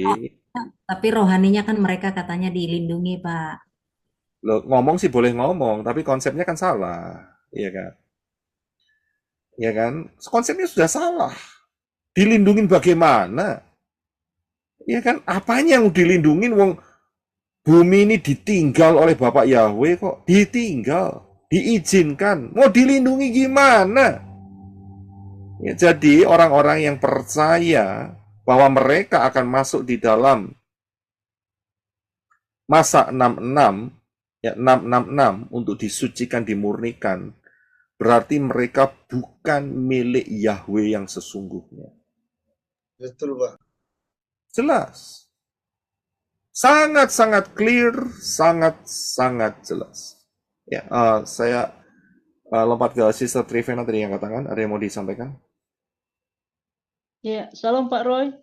Speaker 4: Tapi rohaninya kan mereka katanya dilindungi Pak.
Speaker 1: loh, ngomong sih boleh ngomong, tapi konsepnya kan salah. Iya kan? Iya kan? Konsepnya sudah salah. Dilindungin bagaimana? Iya kan? Apanya yang dilindungin? Wong bumi ini ditinggal oleh Bapak Yahweh kok. Ditinggal. Diizinkan. Mau dilindungi gimana? Ya, jadi orang-orang yang percaya bahwa mereka akan masuk di dalam masa 66, ya 666 untuk disucikan, dimurnikan, berarti mereka bukan milik Yahweh yang sesungguhnya.
Speaker 5: Betul, Pak.
Speaker 1: Jelas. Sangat-sangat clear, sangat-sangat jelas. Ya, saya lompat ke Sister Trivena tadi yang katakan, ada yang mau disampaikan?
Speaker 6: Ya, salam Pak Roy.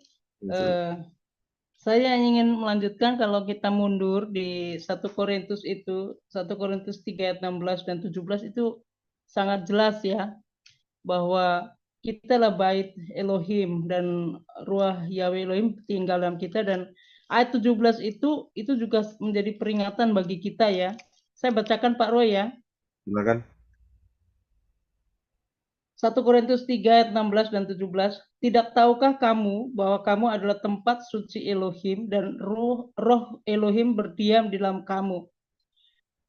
Speaker 6: Saya ingin melanjutkan kalau kita mundur di 1 Korintus itu, 1 Korintus 3 ayat 16 dan 17 itu sangat jelas ya, bahwa kita lah bait Elohim dan ruah Yahweh Elohim tinggal dalam kita, dan ayat 17 itu juga menjadi peringatan bagi kita ya. Saya bacakan Pak Roy ya.
Speaker 1: Silakan.
Speaker 6: 1 Korintus 3 ayat 16 dan 17. Tidak tahukah kamu bahwa kamu adalah tempat suci Elohim dan roh Elohim berdiam di dalam kamu.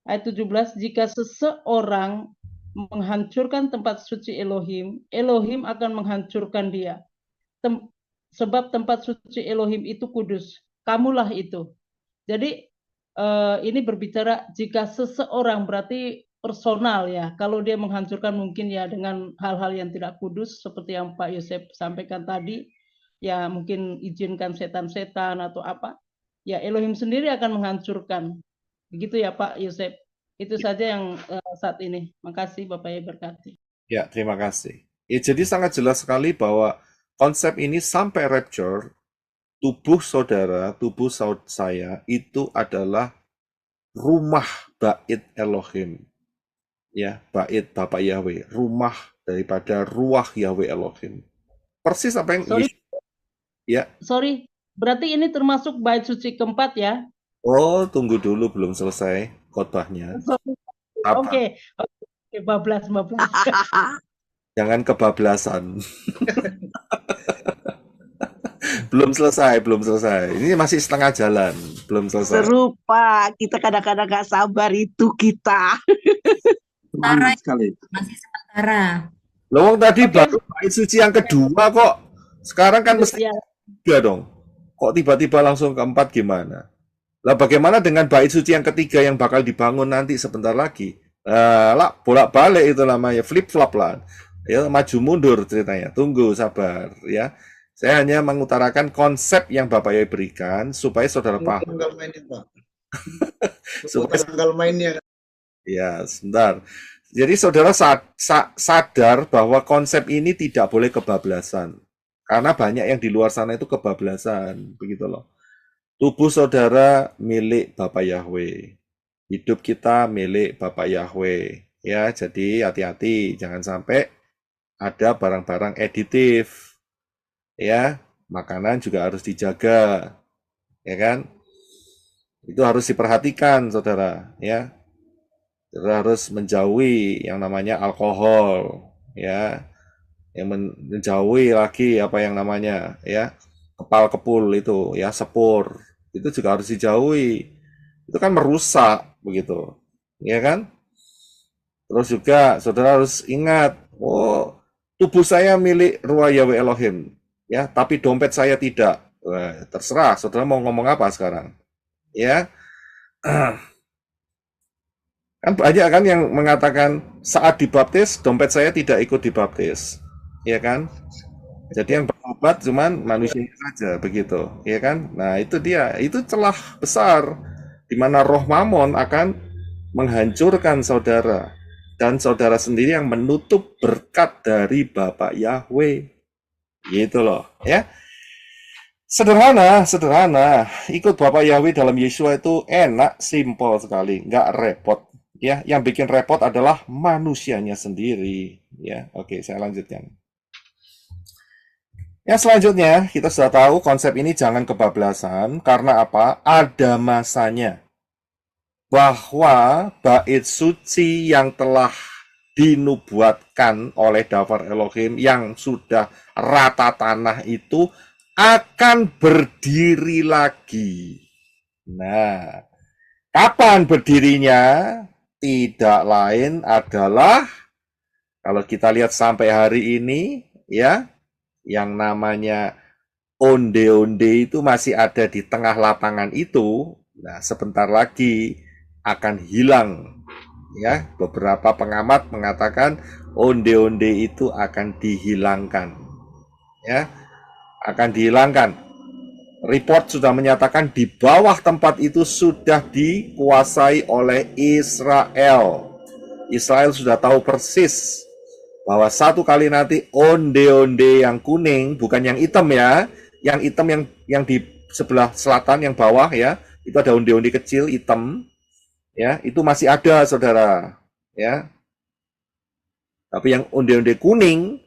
Speaker 6: Ayat 17, jika seseorang menghancurkan tempat suci Elohim, Elohim akan menghancurkan dia. Sebab tempat suci Elohim itu kudus. Kamulah itu. Jadi ini berbicara jika seseorang, berarti personal ya. Kalau dia menghancurkan mungkin ya dengan hal-hal yang tidak kudus seperti yang Pak Yosef sampaikan tadi, ya mungkin izinkan setan-setan atau apa, ya Elohim sendiri akan menghancurkan. Begitu ya Pak Yosef. Itu saja yang saat ini. Makasih Bapak ya, berkati.
Speaker 1: Ya, terima kasih. Ya, jadi sangat jelas sekali bahwa konsep ini sampai rapture, tubuh saudara, tubuh saya itu adalah rumah bait Elohim. Ya, bait Bapak Yahweh, rumah daripada ruah Yahweh Elohim. Persis apa yang ya.
Speaker 6: Sorry, berarti ini termasuk bait suci keempat ya?
Speaker 1: Oh, tunggu dulu, belum selesai khotbahnya.
Speaker 6: Oke, bablas.
Speaker 1: Jangan kebablasan. Belum selesai. Ini masih setengah jalan, belum selesai.
Speaker 7: Seru Pak, kita kadang-kadang gak sabar itu kita.
Speaker 4: Sementara,
Speaker 5: sekali.
Speaker 4: masih sementara.
Speaker 1: Loh, tadi baru bait suci yang kedua kok. Sekarang kan mesti
Speaker 6: Ya.
Speaker 1: tiga dong. Kok tiba-tiba langsung keempat gimana? Lah bagaimana dengan bait suci yang ketiga yang bakal dibangun nanti sebentar lagi? Lah bolak-balik itu namanya, flip-flop lah. Ya, maju mundur ceritanya. Tunggu, sabar ya. Saya hanya mengutarakan konsep yang Bapak Yahweh berikan supaya saudara paham.
Speaker 5: Tanggal mainnya, Pak.
Speaker 1: Supaya
Speaker 5: Tanggal mainnya.
Speaker 1: ya, sebentar. Jadi saudara sadar bahwa konsep ini tidak boleh kebablasan. Karena banyak yang di luar sana itu kebablasan, begitu loh. Tubuh saudara milik Bapak Yahweh. Hidup kita milik Bapak Yahweh. Ya, jadi hati-hati, jangan sampai ada barang-barang aditif. Ya, makanan juga harus dijaga. Ya kan? Itu harus diperhatikan, saudara, ya. Saudara harus menjauhi yang namanya alkohol, ya. Yang menjauhi lagi apa yang namanya, ya, kepal-kepul itu, ya, sepur. Itu juga harus dijauhi. Itu kan merusak, begitu. Ya kan? Terus juga saudara harus ingat, oh, tubuh saya milik ruah Yahweh Elohim, ya, tapi dompet saya tidak. Terserah, saudara mau ngomong apa sekarang, ya. Kan banyak kan yang mengatakan saat dibaptis dompet saya tidak ikut dibaptis, ya kan? Jadi yang berobat cuman manusia saja, begitu, ya kan? Nah itu dia, itu celah besar di mana roh mamon akan menghancurkan saudara dan saudara sendiri yang menutup berkat dari Bapak Yahweh, gitu loh, ya. Sederhana. Ikut Bapak Yahweh dalam Yesua itu enak, simpel sekali, nggak repot. Ya, yang bikin repot adalah manusianya sendiri. Ya, oke, saya lanjutkan. Yang selanjutnya, kita sudah tahu konsep ini jangan kebablasan. Karena apa? Ada masanya. Bahwa bait suci yang telah dinubuatkan oleh Dafar Elohim yang sudah rata tanah itu akan berdiri lagi. Nah, kapan berdirinya? Tidak lain adalah, kalau kita lihat sampai hari ini, ya, yang namanya onde-onde itu masih ada di tengah lapangan itu, nah sebentar lagi akan hilang. Ya, beberapa pengamat mengatakan onde-onde itu akan dihilangkan. Ya, akan dihilangkan. Report sudah menyatakan di bawah tempat itu sudah dikuasai oleh Israel. Israel sudah tahu persis bahwa satu kali nanti onde-onde yang kuning, bukan yang hitam ya, yang hitam yang di sebelah selatan yang bawah ya, itu ada onde-onde kecil hitam, ya, itu masih ada saudara, ya. Tapi yang onde-onde kuning,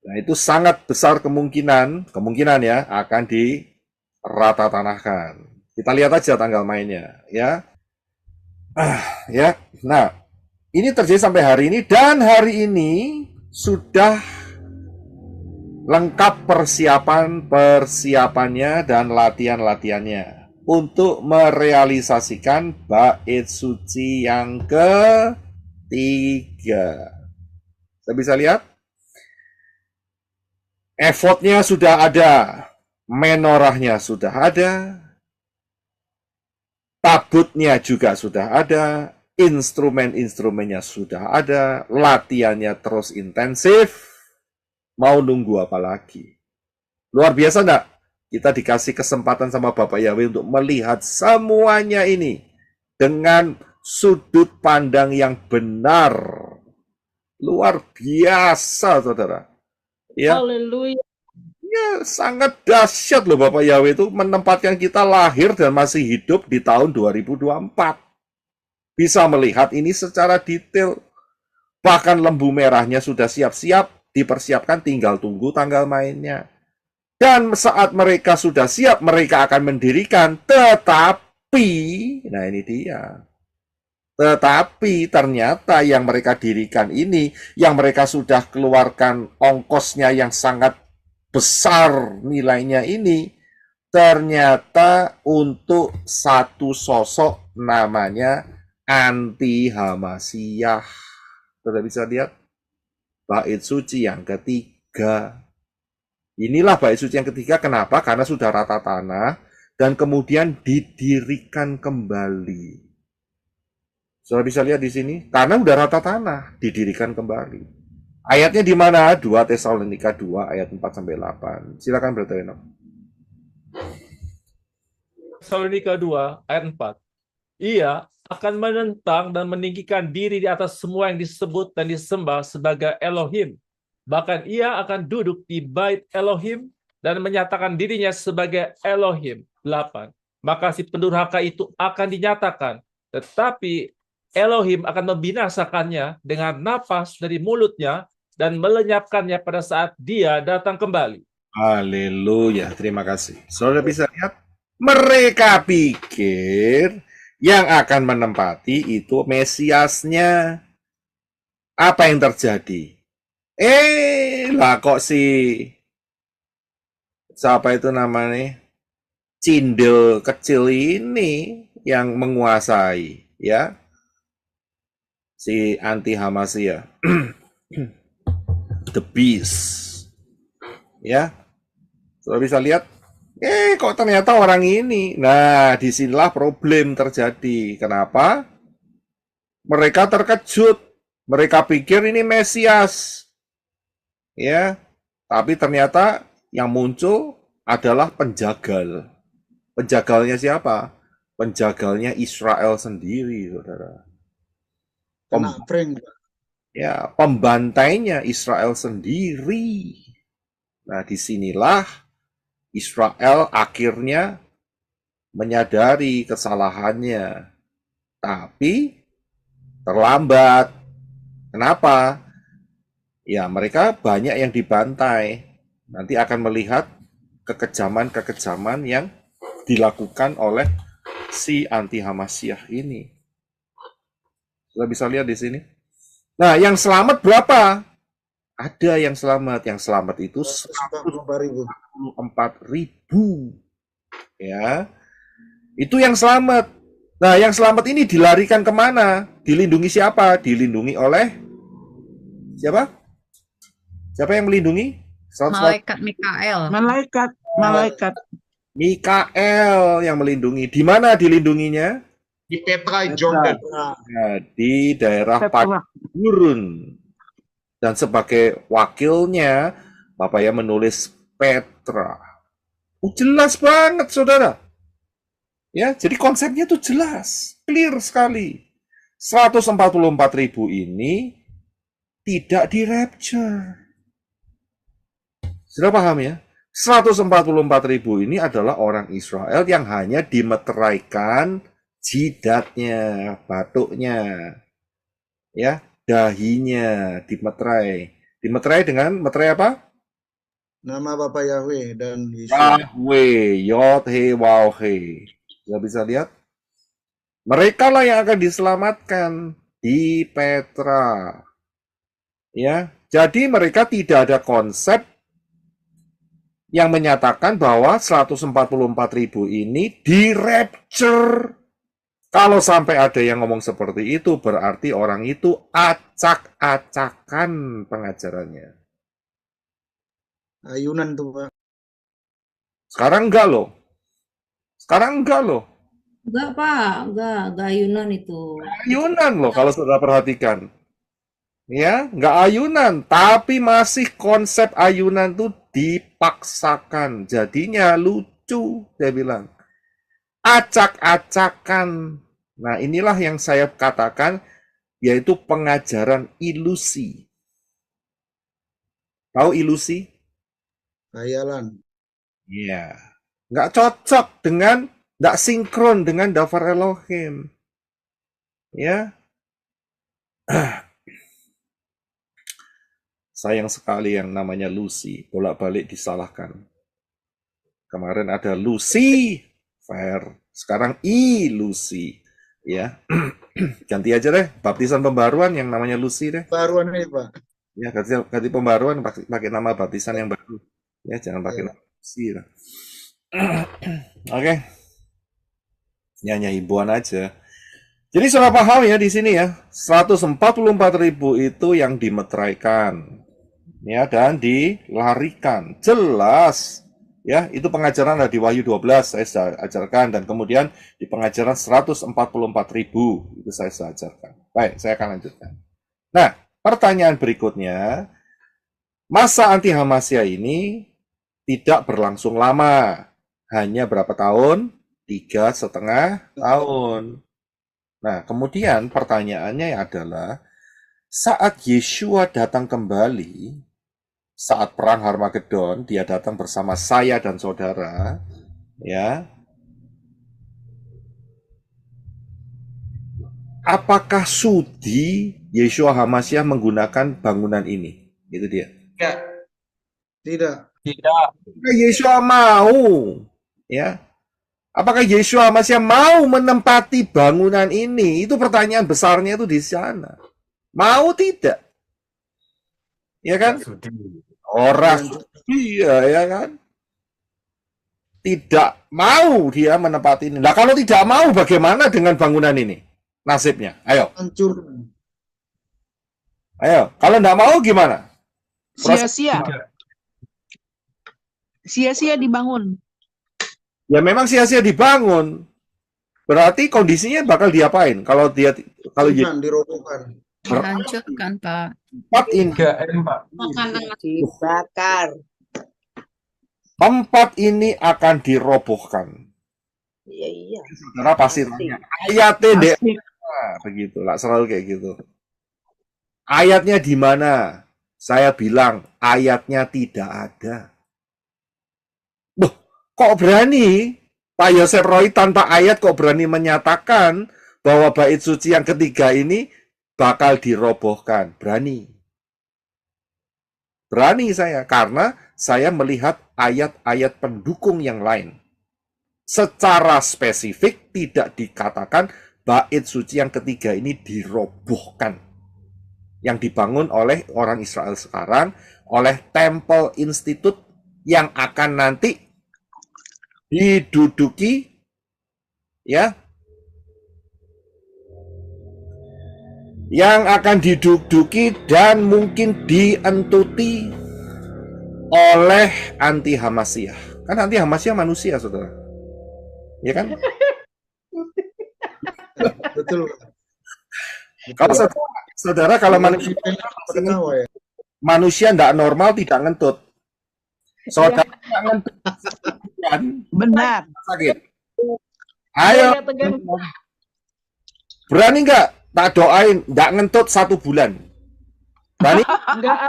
Speaker 1: nah itu sangat besar kemungkinan ya akan diratatanahkan. Kita lihat aja tanggal mainnya, ya. Ya, nah ini terjadi sampai hari ini dan hari ini sudah lengkap persiapannya dan latihannya untuk merealisasikan bait suci yang ketiga. Kita bisa lihat effortnya sudah ada, menorahnya sudah ada, tabutnya juga sudah ada, instrumen-instrumennya sudah ada, latihannya terus intensif. Mau nunggu apa lagi? Luar biasa enggak? Kita dikasih kesempatan sama Bapak Yahweh untuk melihat semuanya ini dengan sudut pandang yang benar. Luar biasa, saudara. Ya,
Speaker 6: Haleluya.
Speaker 1: ya sangat dahsyat loh Bapak Yahweh itu menempatkan kita lahir dan masih hidup di tahun 2024. Bisa melihat ini secara detail. Bahkan lembu merahnya sudah siap-siap, dipersiapkan, tinggal tunggu tanggal mainnya. Dan saat mereka sudah siap, mereka akan mendirikan. Tetapi, nah ini dia. Tetapi ternyata yang mereka dirikan ini, yang mereka sudah keluarkan ongkosnya yang sangat besar nilainya ini, ternyata untuk satu sosok namanya Anti-Hamasyah. Sudah bisa lihat? Bait suci yang ketiga. Inilah bait suci yang ketiga. Kenapa? Karena sudah rata tanah dan kemudian didirikan kembali. Sudah bisa lihat di sini? Karena sudah rata tanah, didirikan kembali. Ayatnya di mana? 2 Tesalonika 2 ayat 4 sampai 8. Silakan Brother Enoch.
Speaker 2: Tesalonika 2 ayat 4. Ia akan menentang dan meninggikan diri di atas semua yang disebut dan disembah sebagai Elohim. Bahkan ia akan duduk di bait Elohim dan menyatakan dirinya sebagai Elohim. 8. Maka si pendurhaka itu akan dinyatakan, tetapi Elohim akan membinasakannya dengan napas dari mulutnya dan melenyapkannya pada saat dia datang kembali.
Speaker 1: Haleluya, terima kasih. Saudara bisa lihat? Mereka pikir yang akan menempati itu Mesiasnya. Apa yang terjadi? Lah kok siapa itu namanya? Cindil kecil ini yang menguasai, ya. Si Anti-Hamasyah. The Beast. Ya. Sudah bisa lihat? Kok ternyata orang ini. Nah, disinilah problem terjadi. Kenapa? Mereka terkejut. Mereka pikir ini Mesias. Ya. Tapi ternyata yang muncul adalah penjagal. Penjagalnya siapa? Penjagalnya Israel sendiri, saudara.
Speaker 5: Kena prank.
Speaker 1: Ya, pembantainya Israel sendiri. Nah, disinilah Israel akhirnya menyadari kesalahannya, tapi terlambat. Kenapa? Ya, mereka banyak yang dibantai. Nanti akan melihat kekejaman-kekejaman yang dilakukan oleh si Anti-Hamasyah ini. Sudah bisa lihat di sini. Nah, yang selamat berapa? Ada yang selamat. Yang selamat itu 144.000. Ya. Itu yang selamat. Nah, yang selamat ini dilarikan kemana? Dilindungi siapa? Dilindungi oleh siapa? Siapa yang melindungi?
Speaker 8: Malaikat Mikael.
Speaker 7: Malaikat. Malaikat.
Speaker 1: Mikael yang melindungi. Di mana dilindunginya?
Speaker 8: Di Petra, Jordan.
Speaker 1: Nah, di daerah
Speaker 7: Petra.
Speaker 1: Gurun. Dan sebagai wakilnya, Bapak ya menulis Petra. Jelas banget, saudara. Ya, jadi konsepnya tuh jelas, clear sekali. 144.000 ini tidak di rapture. Sudah paham ya? 144.000 ini adalah orang Israel yang hanya dimeteraikan jidatnya, batuknya, ya, dahinya dimeterai. Dimeterai dengan meterai apa?
Speaker 5: Nama Bapa Yahweh dan Yesus.
Speaker 1: Yahweh, Yod He Waw He. Nggak bisa lihat? Mereka lah yang akan diselamatkan di Petra. Ya, jadi mereka tidak ada konsep yang menyatakan bahwa 144.000 ini di rapture. Kalau sampai ada yang ngomong seperti itu, berarti orang itu acak-acakan pengajarannya.
Speaker 5: Ayunan tuh, Pak.
Speaker 1: Sekarang enggak loh. Sekarang enggak loh.
Speaker 4: Enggak, Pak. Enggak ayunan itu.
Speaker 1: Ayunan loh kalau saudara perhatikan. Ya, enggak ayunan, tapi masih konsep ayunan tuh dipaksakan. Jadinya lucu, saya bilang. Acak-acakan. Nah, inilah yang saya katakan, yaitu pengajaran ilusi. Tahu ilusi?
Speaker 5: Khayalan.
Speaker 1: Iya. Nggak cocok dengan, nggak sinkron dengan Dafar Elohim. Ya. Sayang sekali yang namanya Lucy, bolak-balik disalahkan. Kemarin ada Lucy, fair. Sekarang Lucy. Ya. Ganti aja deh, baptisan pembaruan yang namanya Lucy deh.
Speaker 5: Baruan ini, Pak.
Speaker 1: Ya, ganti pembaruan pakai nama baptisan yang baru. Ya, jangan pakai nama Lucy lah. Oke. Ini hanya himbauan aja. Jadi saudara paham ya di sini ya, 144.000 itu yang dimeteraikan. Ya, dan dilarikan. Jelas. Ya, itu pengajaran di Wahyu 12 saya sudah ajarkan, dan kemudian di pengajaran 144.000 itu saya sudah ajarkan. Baik, saya akan lanjutkan. Nah, pertanyaan berikutnya, masa anti Hamasya ini tidak berlangsung lama, hanya berapa tahun? 3,5 tahun. Nah, kemudian pertanyaannya adalah, saat Yeshua datang kembali, saat perang Harmagedon, dia datang bersama saya dan saudara, ya. Apakah sudi Yeshua Hamasya menggunakan bangunan ini? Itu dia.
Speaker 5: Tidak.
Speaker 1: Apakah Yeshua mau, ya? Apakah Yeshua Hamasya mau menempati bangunan ini? Itu pertanyaan besarnya itu di sana. Mau tidak? Ya kan? Orang iya ya kan? Tidak mau dia menempati ini. Nah, kalau tidak mau bagaimana dengan bangunan ini? Nasibnya. Ayo.
Speaker 5: Hancur.
Speaker 1: Ayo. Kalau tidak mau gimana?
Speaker 7: Sia-sia. Sia-sia dibangun.
Speaker 1: Ya memang sia-sia dibangun. Berarti kondisinya bakal diapain? Kalau
Speaker 5: Dirobohkan.
Speaker 9: Dihancurkan, Pak.
Speaker 1: Tempat ini,
Speaker 7: Dibakar.
Speaker 1: tempat ini akan dirobohkan.
Speaker 7: Iya.
Speaker 1: Saudara pasti tanya, ayatnya deh.
Speaker 7: Pasti.
Speaker 1: Nah, begitu lah, selalu kayak gitu. Ayatnya di mana? Saya bilang ayatnya tidak ada. Loh, kok berani Pak Yosef Roy tanpa ayat kok berani menyatakan bahwa bait suci yang ketiga ini bakal dirobohkan? Berani. Berani saya, karena saya melihat ayat-ayat pendukung yang lain. Secara spesifik tidak dikatakan bait suci yang ketiga ini dirobohkan. Yang dibangun oleh orang Israel sekarang, oleh Temple Institute yang akan nanti diduduki, ya, yang akan diduduki dan mungkin dientuti oleh anti Hamasyah. Kan anti Hamasnya manusia, saudara. Ya kan?
Speaker 5: Betul.
Speaker 1: Kalau saudara kalau manusia
Speaker 5: Tertawa ya.
Speaker 1: manusia nggak normal tidak ngentut. Saudara nggak ngentut kan
Speaker 7: Benar.
Speaker 1: sakit. Ayo,
Speaker 6: Nggak tegang.
Speaker 1: berani nggak tak doain nggak ngentut 1 bulan? Berani?
Speaker 6: Enggak,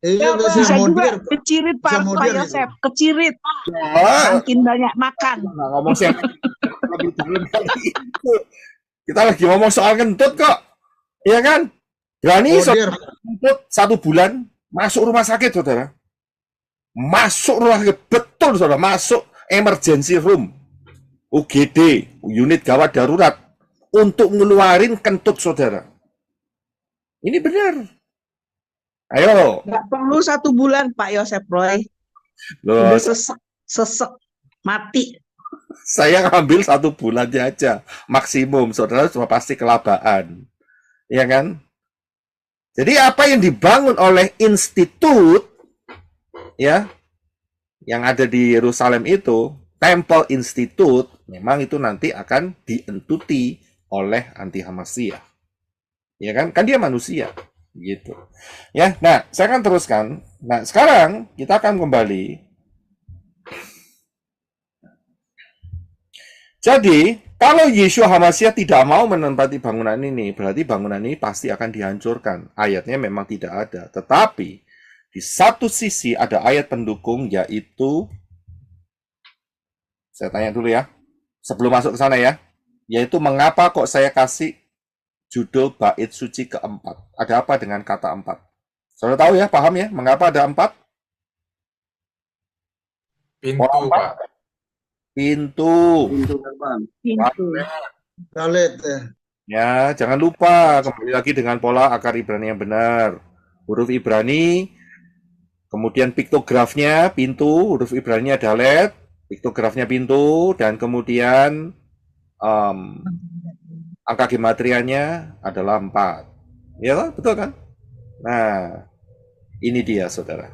Speaker 5: Iya
Speaker 6: Pak.
Speaker 7: Bisa juga
Speaker 5: modern.
Speaker 7: kecirit
Speaker 5: Bisa
Speaker 7: Pak
Speaker 5: modern
Speaker 7: Yosef, kecirit.
Speaker 1: Oh,
Speaker 7: Makin banyak makan.
Speaker 1: nggak ngomong siapa lebih dalam kali itu. Kita lagi ngomong soal ngentut kok, iya kan? Berani
Speaker 5: Modern.
Speaker 1: ngentut 1 bulan masuk rumah sakit, saudara. Masuk rumah sakit, betul saudara, masuk emergency room, UGD, unit gawat darurat, untuk ngeluarin kentut saudara. Ini benar. Ayo,
Speaker 7: Nggak perlu 1 bulan Pak Yosef Roy.
Speaker 1: loh,
Speaker 7: Udah sesek mati.
Speaker 1: saya ngambil 1 bulannya aja, maksimum, saudara cuma pasti kelabaan, ya kan? Jadi apa yang dibangun oleh institut, ya, yang ada di Yerusalem itu, Temple Institute, memang itu nanti akan dientuti oleh anti Hamasiyah. Ya kan? Kan dia manusia. Gitu. Ya, nah, saya akan teruskan. Nah, sekarang kita akan kembali. Jadi, kalau Yeshua Hamasiyah tidak mau menempati bangunan ini, berarti bangunan ini pasti akan dihancurkan. Ayatnya memang tidak ada. Tetapi, di satu sisi ada ayat pendukung, yaitu, saya tanya dulu ya, sebelum masuk ke sana ya, yaitu mengapa kok saya kasih judul bait suci keempat. Ada apa dengan kata 4? Saudara tahu ya, paham ya, mengapa ada 4?
Speaker 8: Pintu, Pak.
Speaker 1: Pintu.
Speaker 7: Pintu.
Speaker 5: Dalet ya.
Speaker 1: Ya, jangan lupa, kembali lagi dengan pola akar Ibrani yang benar. Huruf Ibrani, kemudian piktografnya pintu, huruf Ibrani dalet, piktografnya pintu, dan kemudian angka gematrianya adalah 4. Ya, betul kan? Nah, ini dia, saudara.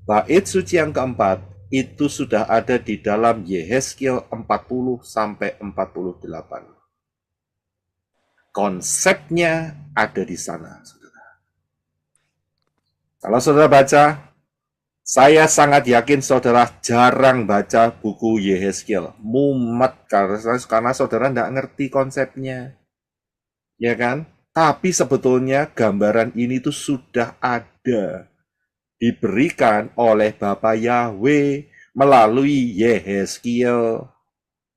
Speaker 1: Bait suci yang keempat itu sudah ada di dalam Yehezkiel 40 sampai 48. Konsepnya ada di sana, saudara. Kalau saudara baca, saya sangat yakin saudara jarang baca buku Yehezkiel. Mumet karena saudara tidak ngerti konsepnya. Ya kan? Tapi sebetulnya gambaran ini tuh sudah ada. Diberikan oleh Bapa Yahweh melalui Yehezkiel.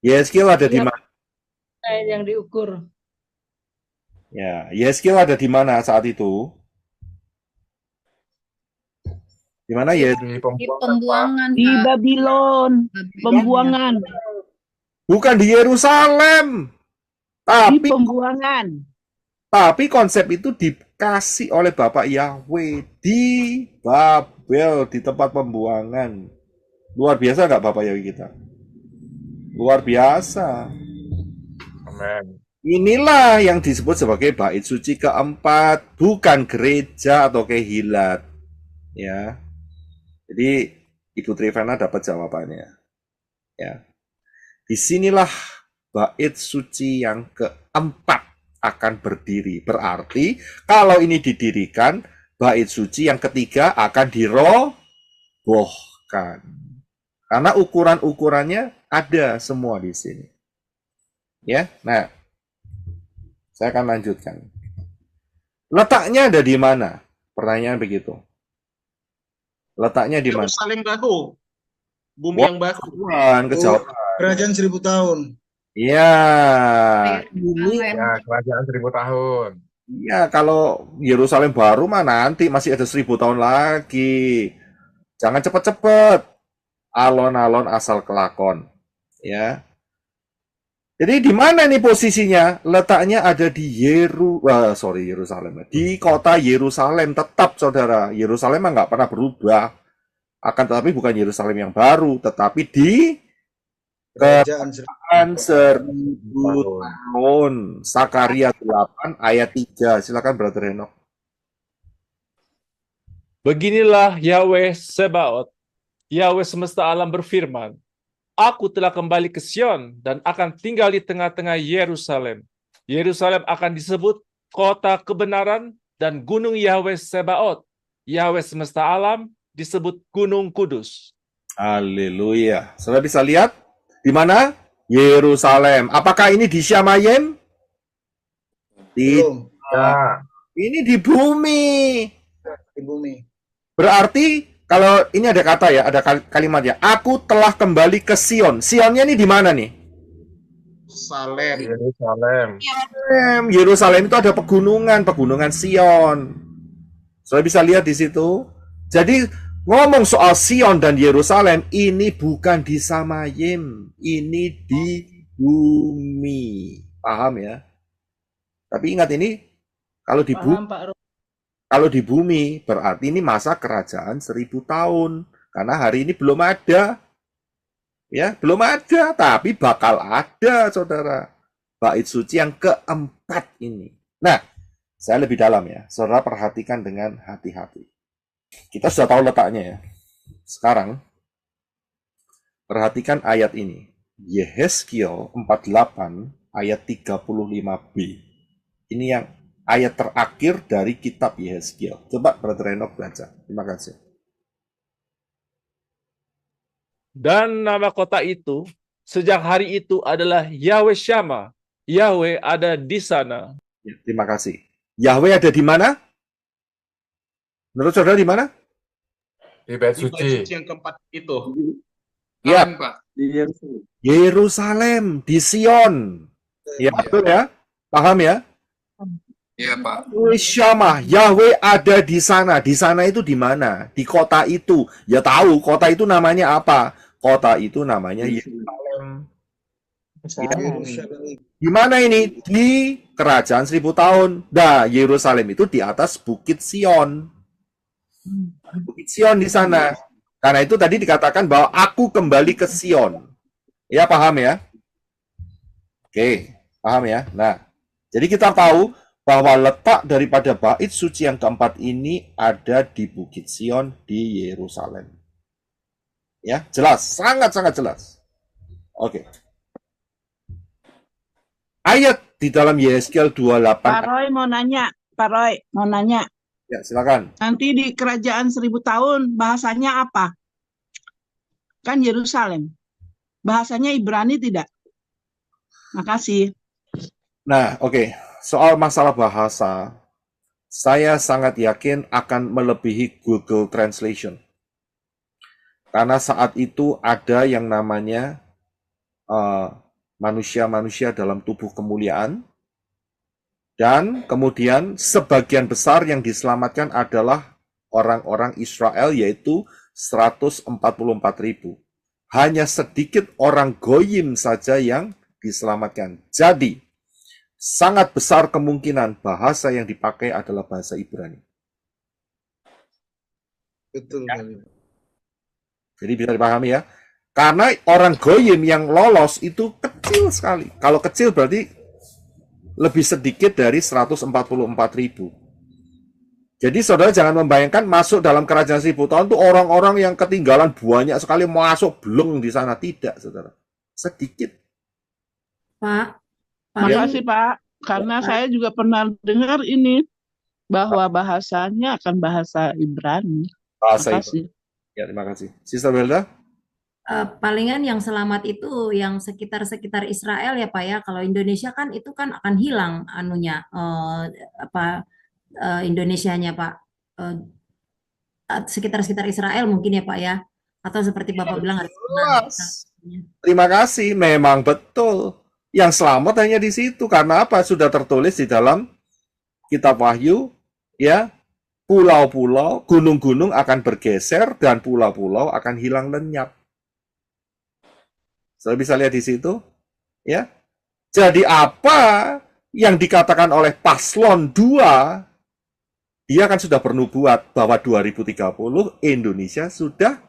Speaker 1: Yehezkiel ada di mana?
Speaker 6: Yang diukur.
Speaker 1: Ya, Yehezkiel ada di mana saat itu? Di mana ya?
Speaker 8: Di
Speaker 9: Di pembuangan,
Speaker 7: Di
Speaker 9: Kak.
Speaker 7: Babylon, pembuangan,
Speaker 1: Bukan di Yerusalem.
Speaker 7: di
Speaker 1: Tapi
Speaker 7: pembuangan.
Speaker 1: konsep itu dikasih oleh Bapak Yahweh di Babel, di tempat pembuangan. Luar biasa nggak Bapak Yahweh kita? Luar biasa.
Speaker 8: Amen.
Speaker 1: Inilah yang disebut sebagai bait suci keempat, bukan gereja atau kehilat. Ya. Jadi Ibu Trivena dapat jawabannya. Ya. Disinilah bait suci yang keempat akan berdiri. Berarti kalau ini didirikan, bait suci yang ketiga akan dirobohkan. Karena ukuran-ukurannya ada semua di sini. Ya, nah, saya akan lanjutkan. Letaknya ada di mana? Pertanyaan begitu. Letaknya di mana?
Speaker 8: Yerusalem baru. Bumi yang baru.
Speaker 1: Bukan, kejauhan.
Speaker 5: Kerajaan 1000 tahun.
Speaker 1: Iya, ini
Speaker 8: Ya, kerajaan 1000 tahun.
Speaker 1: ya kalau Yerusalem baru mah nanti masih ada 1000 tahun lagi. Jangan cepet-cepet. Alon-alon asal kelakon. Ya. Jadi di mana nih posisinya? Letaknya ada di Yerusalem. Di kota Yerusalem tetap, saudara. Yerusalem mah nggak pernah berubah. Akan tetapi bukan Yerusalem yang baru, tetapi di
Speaker 5: Kerajaan 1000
Speaker 1: 1000 tahun. Sakaria 8 ayat 3. Silakan Brother Henok.
Speaker 2: Beginilah Yahweh Sebaot, Yahweh semesta alam berfirman, Aku telah kembali ke Sion dan akan tinggal di tengah-tengah Yerusalem. Yerusalem akan disebut kota kebenaran dan gunung Yahweh Sebaot. Yahweh semesta alam disebut Gunung Kudus.
Speaker 1: Haleluya. Saudara bisa lihat di mana? Yerusalem. Apakah ini di Syamayim?
Speaker 5: Belum.
Speaker 8: Ya.
Speaker 1: Ini di bumi.
Speaker 5: Di bumi.
Speaker 1: Berarti kalau ini ada kata ya, ada kalimat ya. Aku telah kembali ke Sion. Sionnya ini di mana nih?
Speaker 5: Salem.
Speaker 8: Yerusalem.
Speaker 1: Yerusalem itu ada pegunungan Sion. Saudara bisa lihat di situ. Jadi ngomong soal Sion dan Yerusalem ini bukan di Samayim, ini di bumi. Paham ya? Tapi ingat ini kalau di bumi,
Speaker 6: Paham, Pak Roh.
Speaker 1: kalau di bumi berarti ini masa kerajaan 1000 tahun. Karena hari ini belum ada. Ya, belum ada, tapi bakal ada, saudara. Bait suci yang keempat ini. Nah, saya lebih dalam ya. Saudara perhatikan dengan hati-hati. Kita sudah tahu letaknya ya. Sekarang, perhatikan ayat ini. Yehezkiel 48 ayat 35b. Ini yang ayat terakhir dari kitab Yehezkiel. Coba Brother Enoch baca. Terima kasih.
Speaker 2: Dan nama kota itu sejak hari itu adalah Yahweh Syama. Yahweh ada di sana.
Speaker 1: Ya, terima kasih. Yahweh ada di mana? Menurut saudara di mana?
Speaker 8: Di bait
Speaker 10: Di bait
Speaker 8: suci.
Speaker 10: suci yang keempat itu.
Speaker 1: Ya,
Speaker 10: Amin, Pak.
Speaker 1: Yerusalem, di Sion. Ya, betul ya? Paham ya?
Speaker 10: Iya, Pak.
Speaker 1: Syamah, Yahweh ada di sana. Di sana itu di mana? Di kota itu. Ya tahu, kota itu namanya apa? Kota itu namanya Yerusalem.
Speaker 5: Yerusalem.
Speaker 1: Di mana ini? Di kerajaan 1000 tahun. Nah, Yerusalem itu di atas Bukit Sion. Bukit Sion di sana. Karena itu tadi dikatakan bahwa aku kembali ke Sion. Ya, paham ya? Oke, paham ya? Nah, jadi kita tahu bahwa letak daripada bait suci yang keempat ini ada di Bukit Sion di Yerusalem. Ya, jelas, sangat-sangat jelas. Oke. Ayat di dalam Yehezkiel 28.
Speaker 7: Pak Roy mau nanya, Pak Roy mau nanya.
Speaker 1: Ya, silakan.
Speaker 7: Nanti di kerajaan 1000 tahun bahasanya apa? Kan Yerusalem. Bahasanya Ibrani tidak? Makasih.
Speaker 1: Nah, oke. Soal masalah bahasa, saya sangat yakin akan melebihi Google Translation. Karena saat itu ada yang namanya manusia-manusia dalam tubuh kemuliaan, dan kemudian sebagian besar yang diselamatkan adalah orang-orang Israel, yaitu 144.000. Hanya sedikit orang Goyim saja yang diselamatkan. Jadi, sangat besar kemungkinan bahasa yang dipakai adalah bahasa Ibrani.
Speaker 5: Betul kali.
Speaker 1: Jadi bisa dipahami ya. Karena orang Goyim yang lolos itu kecil sekali. Kalau kecil berarti lebih sedikit dari 144.000. Jadi saudara jangan membayangkan masuk dalam kerajaan 1000 tahun itu orang-orang yang ketinggalan banyak sekali masuk bleng di sana. Tidak, saudara. Sedikit.
Speaker 4: Pak, paling
Speaker 7: Makasih Pak. Karena saya juga pernah dengar ini bahwa bahasanya akan bahasa Ibrani.
Speaker 1: Bahasa
Speaker 7: Makasih.
Speaker 1: Ibrani. Ya, terima kasih. Sister Welda?
Speaker 4: palingan yang selamat itu yang sekitar-sekitar Israel ya Pak ya. Kalau Indonesia kan itu kan akan hilang anunya Indonesianya Pak. Sekitar-sekitar Israel mungkin ya Pak ya. Atau seperti Bapak bilang ada
Speaker 1: Jelas. Terima kasih, memang betul. Yang selamat hanya di situ. Karena apa? Sudah tertulis di dalam kitab Wahyu, ya, pulau-pulau, gunung-gunung akan bergeser dan pulau-pulau akan hilang lenyap. Saya bisa lihat di situ, ya. Jadi apa yang dikatakan oleh paslon 2, dia kan sudah bernubuat bahwa 2030 Indonesia sudah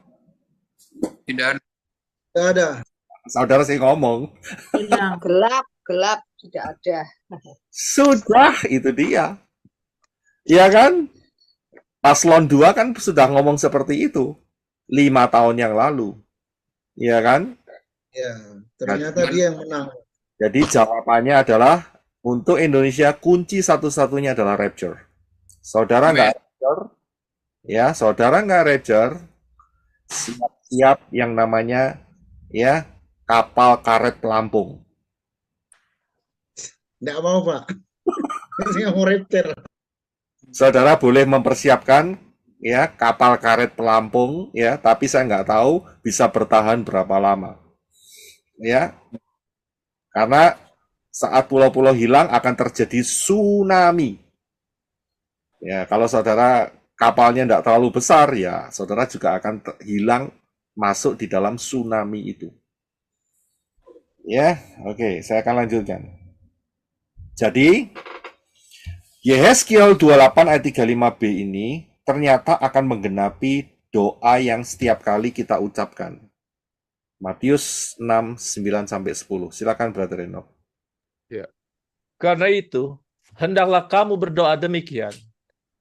Speaker 10: Tidak
Speaker 5: ada.
Speaker 1: Saudara saya ngomong,
Speaker 4: hilang.
Speaker 7: Gelap, tidak ada.
Speaker 1: sudah itu dia. Iya kan? Paslon 2 kan sudah ngomong seperti itu. 5 tahun yang lalu. Iya kan?
Speaker 5: Ya, ternyata dia yang menang.
Speaker 1: Jadi jawabannya adalah untuk Indonesia kunci satu-satunya adalah rapture. Saudara nggak rapture, ya saudara nggak rapture, siap-siap yang namanya ya kapal karet pelampung.
Speaker 5: Nggak mau, Pak. Saya mau raptor.
Speaker 1: Saudara boleh mempersiapkan ya kapal karet pelampung ya, tapi saya nggak tahu bisa bertahan berapa lama. Ya, karena saat pulau-pulau hilang akan terjadi tsunami. Ya, kalau saudara kapalnya tidak terlalu besar, ya saudara juga akan hilang masuk di dalam tsunami itu. Ya, oke, saya akan lanjutkan. Jadi, Yehezkiel 28 ayat 35b ini ternyata akan menggenapi doa yang setiap kali kita ucapkan. Matius 6, 9-10. Silakan Brother Enoch.
Speaker 2: Ya. Karena itu, hendaklah kamu berdoa demikian.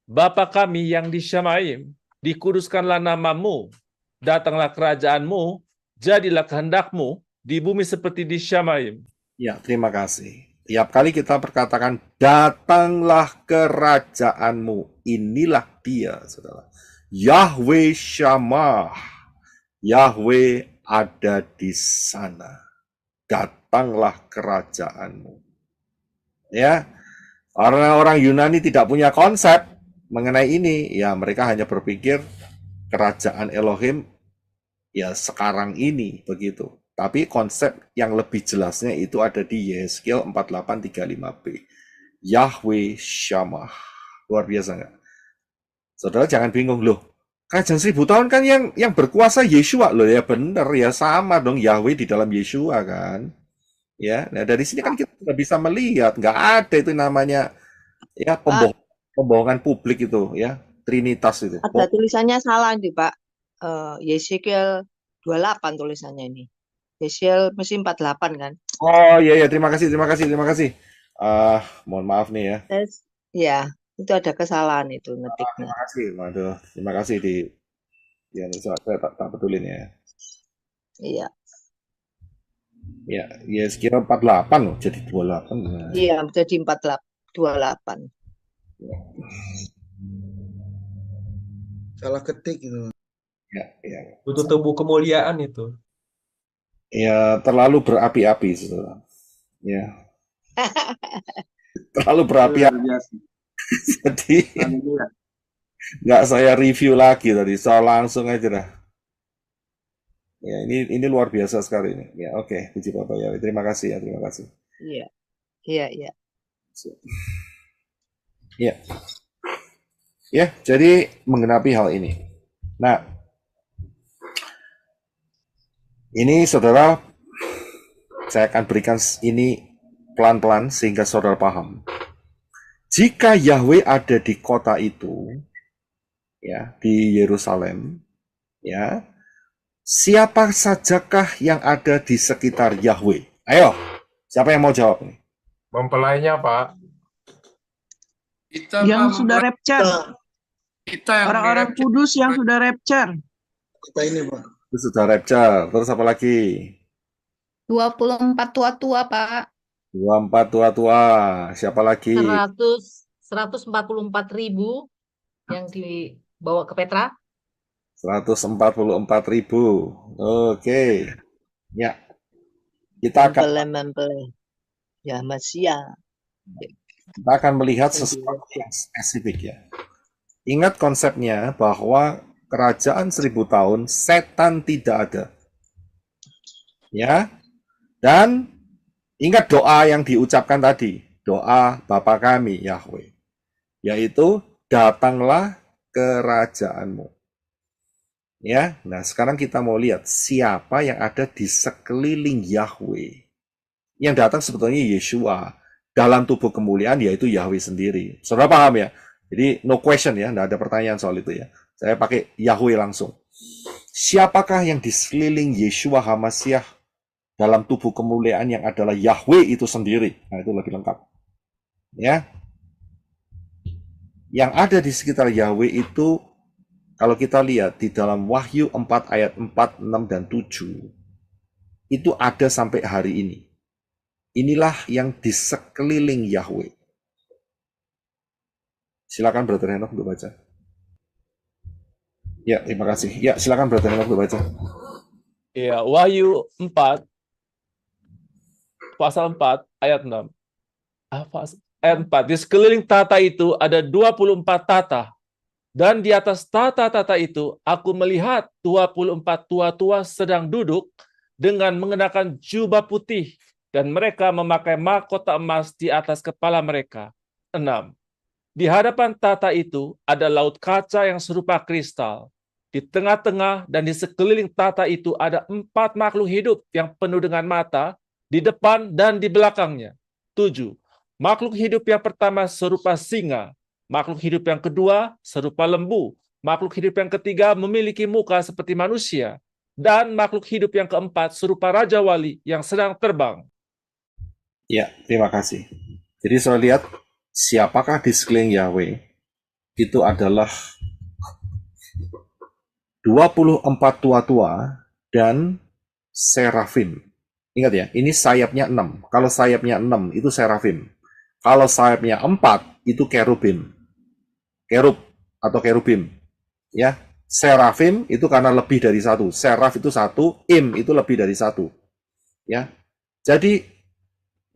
Speaker 2: Bapa kami yang di Syamaim, dikuduskanlah namamu, datanglah kerajaanmu, jadilah kehendakmu di bumi seperti di Syamaim.
Speaker 1: Ya, terima kasih. Tiap kali kita berkatakan, datanglah kerajaanmu. Inilah dia, saudara. Yahweh Shammah. Yahweh ada di sana. Datanglah kerajaanmu. Ya, orang Yunani tidak punya konsep mengenai ini. Ya, mereka hanya berpikir kerajaan Elohim ya sekarang ini begitu. Tapi konsep yang lebih jelasnya itu ada di Yehezkiel 48:35b. Yahweh Shammah. Luar biasa nggak? Saudara jangan bingung loh. Kerajaan 1000 tahun kan yang berkuasa Yeshua loh ya, bener ya, sama dong Yahweh di dalam Yeshua kan. Ya, nah dari sini kan kita sudah bisa melihat nggak ada itu namanya ya pembohongan publik itu ya, Trinitas itu.
Speaker 11: Ada tulisannya salah nih Pak. Yehezkiel 28 tulisannya ini. Yehezkiel mesti 48 kan?
Speaker 1: Oh iya, terima kasih. Mohon maaf nih ya.
Speaker 11: Ya, itu ada kesalahan itu ngetiknya.
Speaker 1: Terima kasih, waduh, terima kasih ya saya tak pedulin ya.
Speaker 11: Iya.
Speaker 1: Ya, Yehezkiel 48 loh, jadi 28.
Speaker 11: Iya, jadi 28.
Speaker 5: Salah ketik itu.
Speaker 1: Ya.
Speaker 12: Butuh tubuh kemuliaan itu.
Speaker 1: Ya, terlalu berapi-api, saudara. Ya. Terlalu berapi-api. Jadi nggak saya review lagi tadi, so langsung aja dah. Ya, ini luar biasa sekali ini. Ya, oke, puji Bapak ya. Terima kasih ya, terima kasih.
Speaker 11: Iya.
Speaker 1: Ya. Ya, jadi menggenapi hal ini. Nah, ini saudara, saya akan berikan ini pelan-pelan sehingga saudara paham. Jika Yahweh ada di kota itu, ya, di Yerusalem, ya, siapa sajakah yang ada di sekitar Yahweh? Ayo, siapa yang mau jawab nih?
Speaker 8: Mempelainya, Pak.
Speaker 10: Kita
Speaker 7: Yang sudah rapture.
Speaker 10: Kita yang
Speaker 7: Orang-orang
Speaker 10: di-rapture.
Speaker 7: kudus yang sudah rapture.
Speaker 5: Kita ini, Pak.
Speaker 1: Itu sudah rapture. Terus apa lagi?
Speaker 9: 24 tua-tua, Pak.
Speaker 1: 24 tua-tua. Siapa lagi?
Speaker 13: 144.000 yang dibawa ke Petra.
Speaker 1: 144.000. Oke. Ya. Kita akan
Speaker 11: Ya, Masia.
Speaker 1: kita akan melihat sesuatu yang spesifik ya. Ingat konsepnya bahwa kerajaan 1000 tahun setan tidak ada. Ya. Dan ingat doa yang diucapkan tadi, doa Bapa kami Yahweh, yaitu datanglah kerajaanmu. Ya, nah sekarang kita mau lihat siapa yang ada di sekeliling Yahweh. Yang datang sebetulnya Yeshua dalam tubuh kemuliaan, yaitu Yahweh sendiri. Saudara paham ya? Jadi no question ya, tidak ada pertanyaan soal itu ya. Saya pakai Yahweh langsung. Siapakah yang di sekeliling Yeshua HaMashiach dalam tubuh kemuliaan yang adalah Yahweh itu sendiri? Nah, itu lebih lengkap. Ya. Yang ada di sekitar Yahweh itu kalau kita lihat di dalam Wahyu 4 ayat 4, 6, dan 7, itu ada sampai hari ini. Inilah yang di sekeliling Yahweh. Silakan Brother Henok untuk baca. Ya, terima kasih. Ya, silakan Brother Henok untuk baca.
Speaker 2: Ya, Wahyu 4 pasal 4 ayat 6. Ayat 4. Di sekeliling tata itu ada 24 tata. Dan di atas tata-tata itu aku melihat 24 tua-tua sedang duduk dengan mengenakan jubah putih dan mereka memakai mahkota emas di atas kepala mereka. 6. Di hadapan tata itu ada laut kaca yang serupa kristal. Di tengah-tengah dan di sekeliling tata itu ada 4 makhluk hidup yang penuh dengan mata di depan dan di belakangnya. 7. Makhluk hidup yang pertama serupa singa. Makhluk hidup yang kedua serupa lembu. Makhluk hidup yang ketiga memiliki muka seperti manusia. Dan makhluk hidup yang keempat serupa Raja Wali yang sedang terbang.
Speaker 1: Ya, terima kasih. Jadi saya lihat siapakah di sekeliling Yahweh? Itu adalah 24 tua-tua dan serafim. Ingat ya, ini sayapnya 6. Kalau sayapnya 6 itu serafim. Kalau sayapnya 4 itu kerubim. Kerub atau kerubim. Ya, serafim itu karena lebih dari 1. Seraf itu 1, im itu lebih dari 1. Ya. Jadi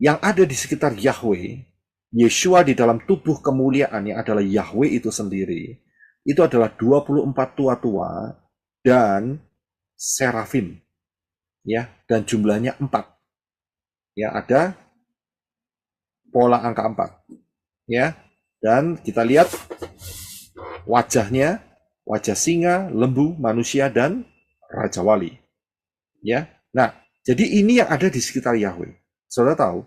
Speaker 1: yang ada di sekitar Yahweh, Yeshua di dalam tubuh kemuliaan yang adalah Yahweh itu sendiri, itu adalah 24 tua-tua dan serafim. Ya, dan jumlahnya 4. Ya, ada pola angka 4. Ya. Dan kita lihat wajahnya, wajah singa, lembu, manusia, dan Raja Wali. Ya. Nah, jadi ini yang ada di sekitar Yahweh. Saudara tahu,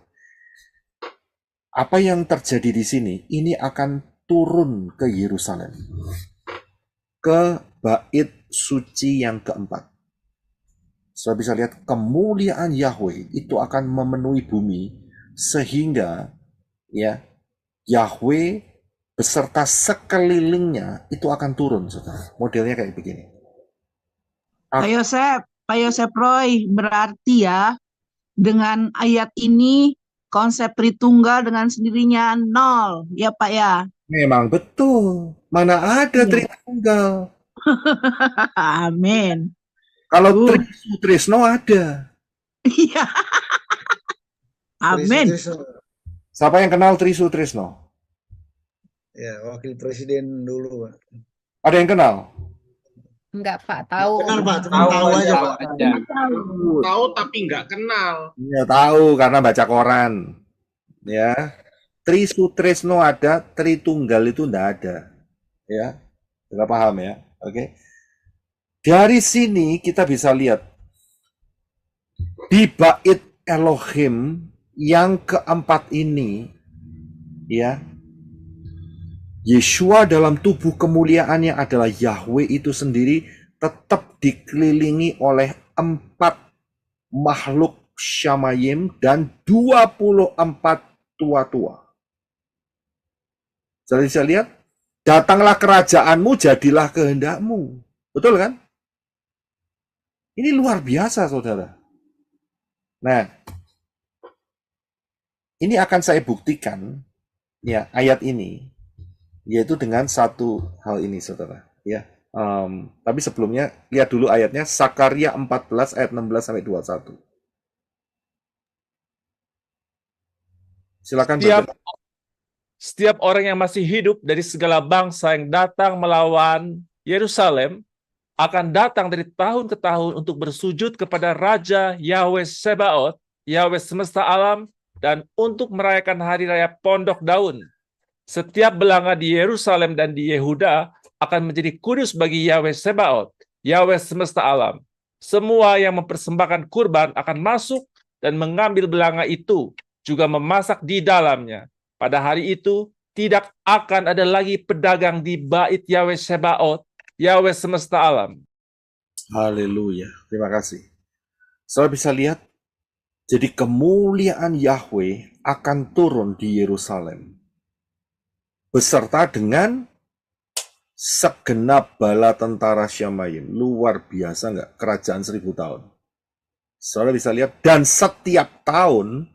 Speaker 1: apa yang terjadi di sini, ini akan turun ke Yerusalem. Ke bait suci yang keempat. Saudara bisa lihat kemuliaan Yahweh itu akan memenuhi bumi sehingga ya Yahweh beserta sekelilingnya itu akan turun, saudara. Modelnya kayak begini.
Speaker 7: Pak Yosep Roy, berarti ya dengan ayat ini konsep Tritunggal dengan sendirinya 0, ya Pak ya?
Speaker 1: Memang betul. Mana ada Tritunggal?
Speaker 7: Amin.
Speaker 1: Kalau Trisno ada.
Speaker 7: Iya. Amin.
Speaker 1: Siapa yang kenal Trisno?
Speaker 5: Ya, wakil presiden dulu, Pak.
Speaker 1: Ada yang kenal?
Speaker 9: Enggak, Pak. Tahu.
Speaker 5: Kenal, Pak. Cuma tahu aja, Pak.
Speaker 10: Tahu tapi nggak kenal.
Speaker 1: Ya tahu karena baca koran. Ya. Trisno ada, Tritunggal itu enggak ada. Ya. Kita paham ya. Oke. Dari sini kita bisa lihat di bait Elohim yang keempat ini, ya, Yeshua dalam tubuh kemuliaannya adalah Yahweh itu sendiri tetap dikelilingi oleh 4 makhluk Shamayim dan 24 tua-tua. Jadi bisa lihat, datanglah kerajaanmu, jadilah kehendakmu. Betul kan? Ini luar biasa, saudara. Nah, ini akan saya buktikan, ya, ayat ini, yaitu dengan satu hal ini, saudara. Ya, tapi sebelumnya lihat dulu ayatnya, Sakaria 14 ayat 16 sampai 21. Silakan.
Speaker 2: Setiap orang yang masih hidup dari segala bangsa yang datang melawan Yerusalem akan datang dari tahun ke tahun untuk bersujud kepada Raja Yahweh Sebaot, Yahweh semesta alam, dan untuk merayakan hari raya Pondok Daun. Setiap belanga di Yerusalem dan di Yehuda akan menjadi kudus bagi Yahweh Sebaot, Yahweh semesta alam. Semua yang mempersembahkan kurban akan masuk dan mengambil belanga itu, juga memasak di dalamnya. Pada hari itu, tidak akan ada lagi pedagang di bait Yahweh Sebaot, Yahweh semesta alam.
Speaker 1: Haleluya. Terima kasih. Saudara bisa lihat, jadi kemuliaan Yahweh akan turun di Yerusalem beserta dengan segenap bala tentara Syamayim. Luar biasa nggak? Kerajaan 1000 tahun. Saudara bisa lihat, dan setiap tahun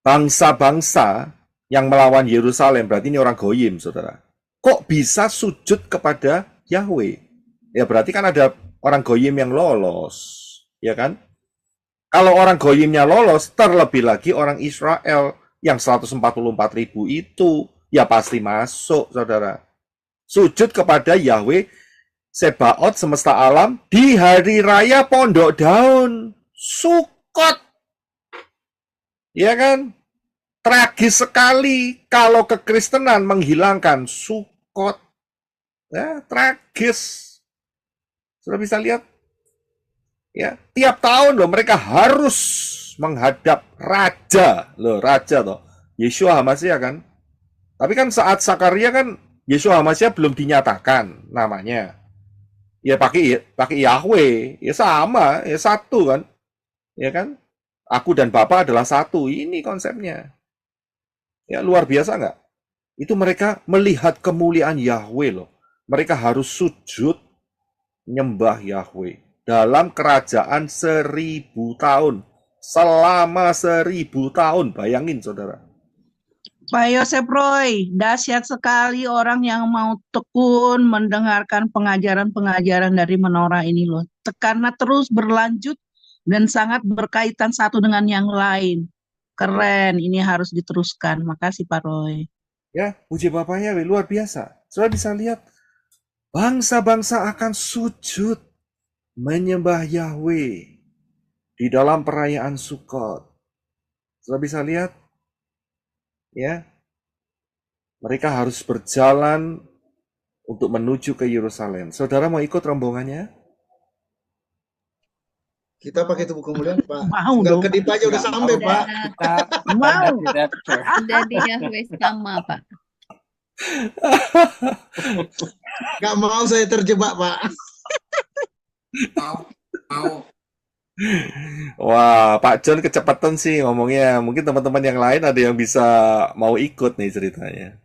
Speaker 1: bangsa-bangsa yang melawan Yerusalem, berarti ini orang goyim, saudara, kok bisa sujud kepada Yahweh? Ya berarti kan ada orang goyim yang lolos, ya kan? Kalau orang goyimnya lolos, terlebih lagi orang Israel yang 144.000 itu, ya pasti masuk, saudara. Sujud kepada Yahweh Sebaot semesta alam di hari raya Pondok Daun, Sukot. Ya kan? Tragis sekali kalau kekristenan menghilangkan Sukot. Ya, tragis. Sudah bisa lihat? Ya, tiap tahun loh mereka harus menghadap raja. Loh, raja toh. Yeshua HaMashiach kan? Tapi kan saat Sakaria kan Yeshua HaMashiach belum dinyatakan namanya. Ya pakai Yahweh, ya sama, ya satu kan. Ya kan? Aku dan Bapa adalah satu. Ini konsepnya. Ya luar biasa nggak? Itu mereka melihat kemuliaan Yahweh loh. Mereka harus sujud nyembah Yahweh dalam kerajaan 1000 tahun. Selama 1000 tahun. Bayangin saudara.
Speaker 7: Pak Yosef Roy, dahsyat sekali orang yang mau tekun mendengarkan pengajaran-pengajaran dari menorah ini loh. Karena terus berlanjut dan sangat berkaitan satu dengan yang lain. Keren, ini harus diteruskan. Makasih Pak Roy.
Speaker 1: Ya, puji Bapak Yahweh, luar biasa. Saudara bisa lihat, bangsa-bangsa akan sujud menyembah Yahweh di dalam perayaan Sukot. Saudara bisa lihat, ya, mereka harus berjalan untuk menuju ke Yerusalem. Saudara mau ikut rombongannya?
Speaker 5: Kita pakai tubuh kemuliaan, Pak.
Speaker 7: Mau
Speaker 5: Tinggal
Speaker 7: dong.
Speaker 5: kedip aja udah sampai, Pak.
Speaker 7: Mau.
Speaker 9: Udah di Yahweh sama, Pak.
Speaker 5: Gak mau saya terjebak, Pak.
Speaker 1: Wah, Pak John kecepatan sih ngomongnya. Mungkin teman-teman yang lain ada yang bisa mau ikut nih ceritanya.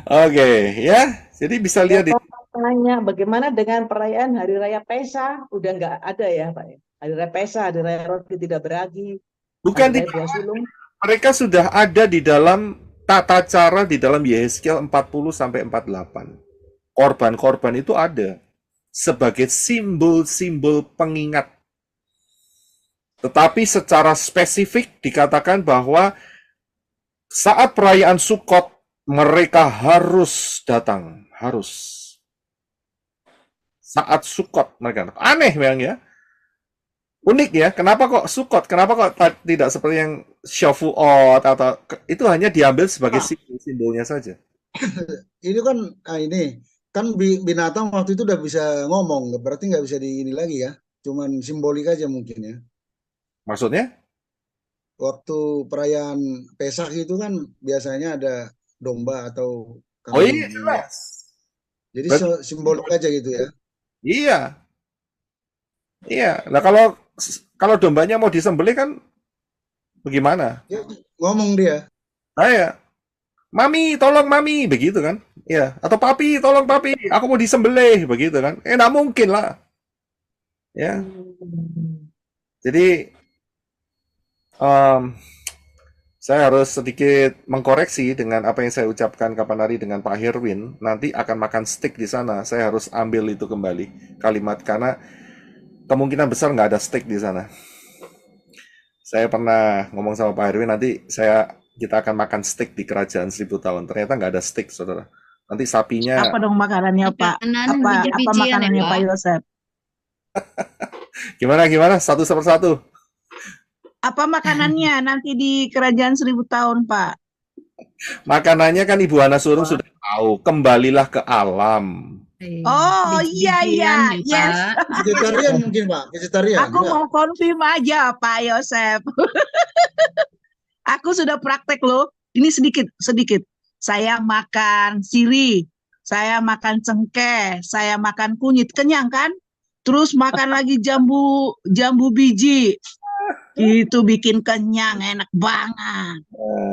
Speaker 1: Oke, ya. Jadi bisa lihat di
Speaker 13: Tanya bagaimana dengan perayaan Hari Raya Pesa? Udah nggak ada ya, Pak? Hari Raya Pesa, Hari Raya Roti Tidak Beragi,
Speaker 1: bukan
Speaker 13: Hari
Speaker 1: di
Speaker 13: Raya Buah Sulung.
Speaker 1: mereka sudah ada di dalam tata cara di dalam Yehezkiel 40 sampai 48. Korban-korban itu ada sebagai simbol-simbol pengingat. Tetapi secara spesifik dikatakan bahwa saat perayaan Sukot mereka harus datang, harus. Saat Sukot mereka. Aneh memang ya. Unik ya, kenapa kok Sukot? Kenapa kok tidak seperti yang Shavuot atau itu hanya diambil sebagai simbol-simbolnya saja.
Speaker 5: Ini kan ini kan binatang waktu itu udah bisa ngomong, berarti nggak bisa di ini lagi ya. Cuman simbolik aja mungkin ya.
Speaker 1: Maksudnya?
Speaker 5: Waktu perayaan Pesak itu kan biasanya ada domba atau
Speaker 1: Oh iya,
Speaker 5: kambing.
Speaker 1: jelas.
Speaker 5: Jadi
Speaker 1: Berarti-
Speaker 5: simbolik aja gitu ya.
Speaker 1: Iya. Iya. Nah, kalau dombanya mau disembelih kan bagaimana?
Speaker 5: Ya, ngomong dia.
Speaker 1: Saya, Mami, tolong Mami, begitu kan? Iya. Atau Papi, tolong Papi, aku mau disembelih, begitu kan? Nggak mungkin lah. Ya. Jadi saya harus sedikit mengkoreksi dengan apa yang saya ucapkan kapan hari dengan Pak Herwin. Nanti akan makan steak di sana. Saya harus ambil itu kembali kalimat karena kemungkinan besar nggak ada steak di sana. Saya pernah ngomong sama Pak Herwin nanti kita akan makan steak di kerajaan 1000 tahun. Ternyata nggak ada steak, saudara. Nanti sapinya.
Speaker 7: Apa dong makanannya Pak?
Speaker 9: Makanan
Speaker 7: Apa
Speaker 9: biji-bijian ya,
Speaker 7: makanannya
Speaker 9: Pak?
Speaker 7: Pak Yosef?
Speaker 1: Gimana? Satu persatu.
Speaker 7: Apa makanannya nanti di kerajaan 1000 tahun Pak?
Speaker 1: Makanannya kan Ibu Hana Surung sudah tahu. Kembalilah ke alam.
Speaker 7: Oh iya iya,
Speaker 9: Biji-bijian ya,
Speaker 7: yes.
Speaker 9: Pak.
Speaker 5: Vegetarian mungkin Pak, vegetarian.
Speaker 7: Aku
Speaker 5: enggak?
Speaker 7: mau konfirm aja Pak Yosef. Aku sudah praktek loh. Ini sedikit. Saya makan sirih, saya makan cengkeh, saya makan kunyit, kenyang kan? Terus makan lagi jambu biji. Itu bikin kenyang, enak banget.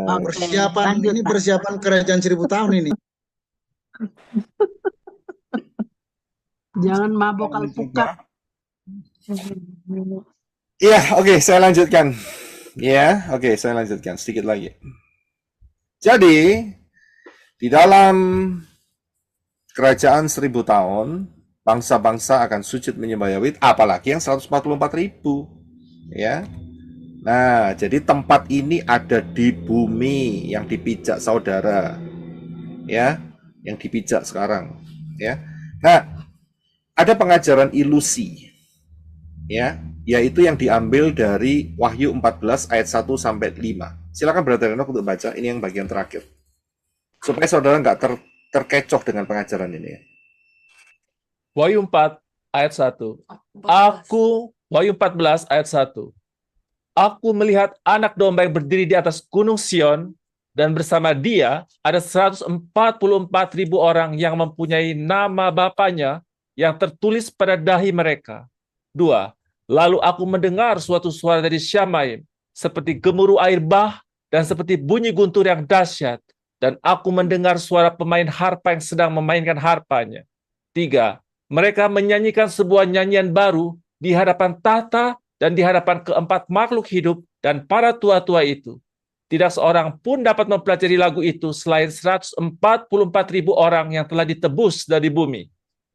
Speaker 7: Oke,
Speaker 5: Persiapan
Speaker 7: lanjut,
Speaker 5: ini
Speaker 7: Pak.
Speaker 5: persiapan kerajaan 1000 tahun ini.
Speaker 7: Jangan mabok alpukat.
Speaker 1: Iya, oke, saya lanjutkan. Ya, oke, saya lanjutkan sedikit lagi. Jadi, di dalam kerajaan 1000 tahun, bangsa-bangsa akan sujud menyembah Yahweh, apalagi yang 144.000. Ya. Nah, jadi tempat ini ada di bumi yang dipijak saudara. Ya, yang dipijak sekarang, ya. Nah, ada pengajaran ilusi. Ya, yaitu yang diambil dari Wahyu 14 ayat 1 sampai 5. Silakan Brother Enoch untuk baca, ini yang bagian terakhir. Supaya saudara nggak terkecoh dengan pengajaran ini ya.
Speaker 2: Wahyu 4 ayat 1. Wahyu 14 ayat 1. Aku melihat anak domba yang berdiri di atas gunung Sion, dan bersama dia ada 144.000 orang yang mempunyai nama Bapanya yang tertulis pada dahi mereka. 2. Lalu aku mendengar suatu suara dari Syamaim, seperti gemuruh air bah dan seperti bunyi guntur yang dahsyat, dan aku mendengar suara pemain harpa yang sedang memainkan harpanya. 3. Mereka menyanyikan sebuah nyanyian baru di hadapan tahta dan di hadapan keempat makhluk hidup dan para tua-tua itu. Tidak seorang pun dapat mempelajari lagu itu selain 144.000 orang yang telah ditebus dari bumi.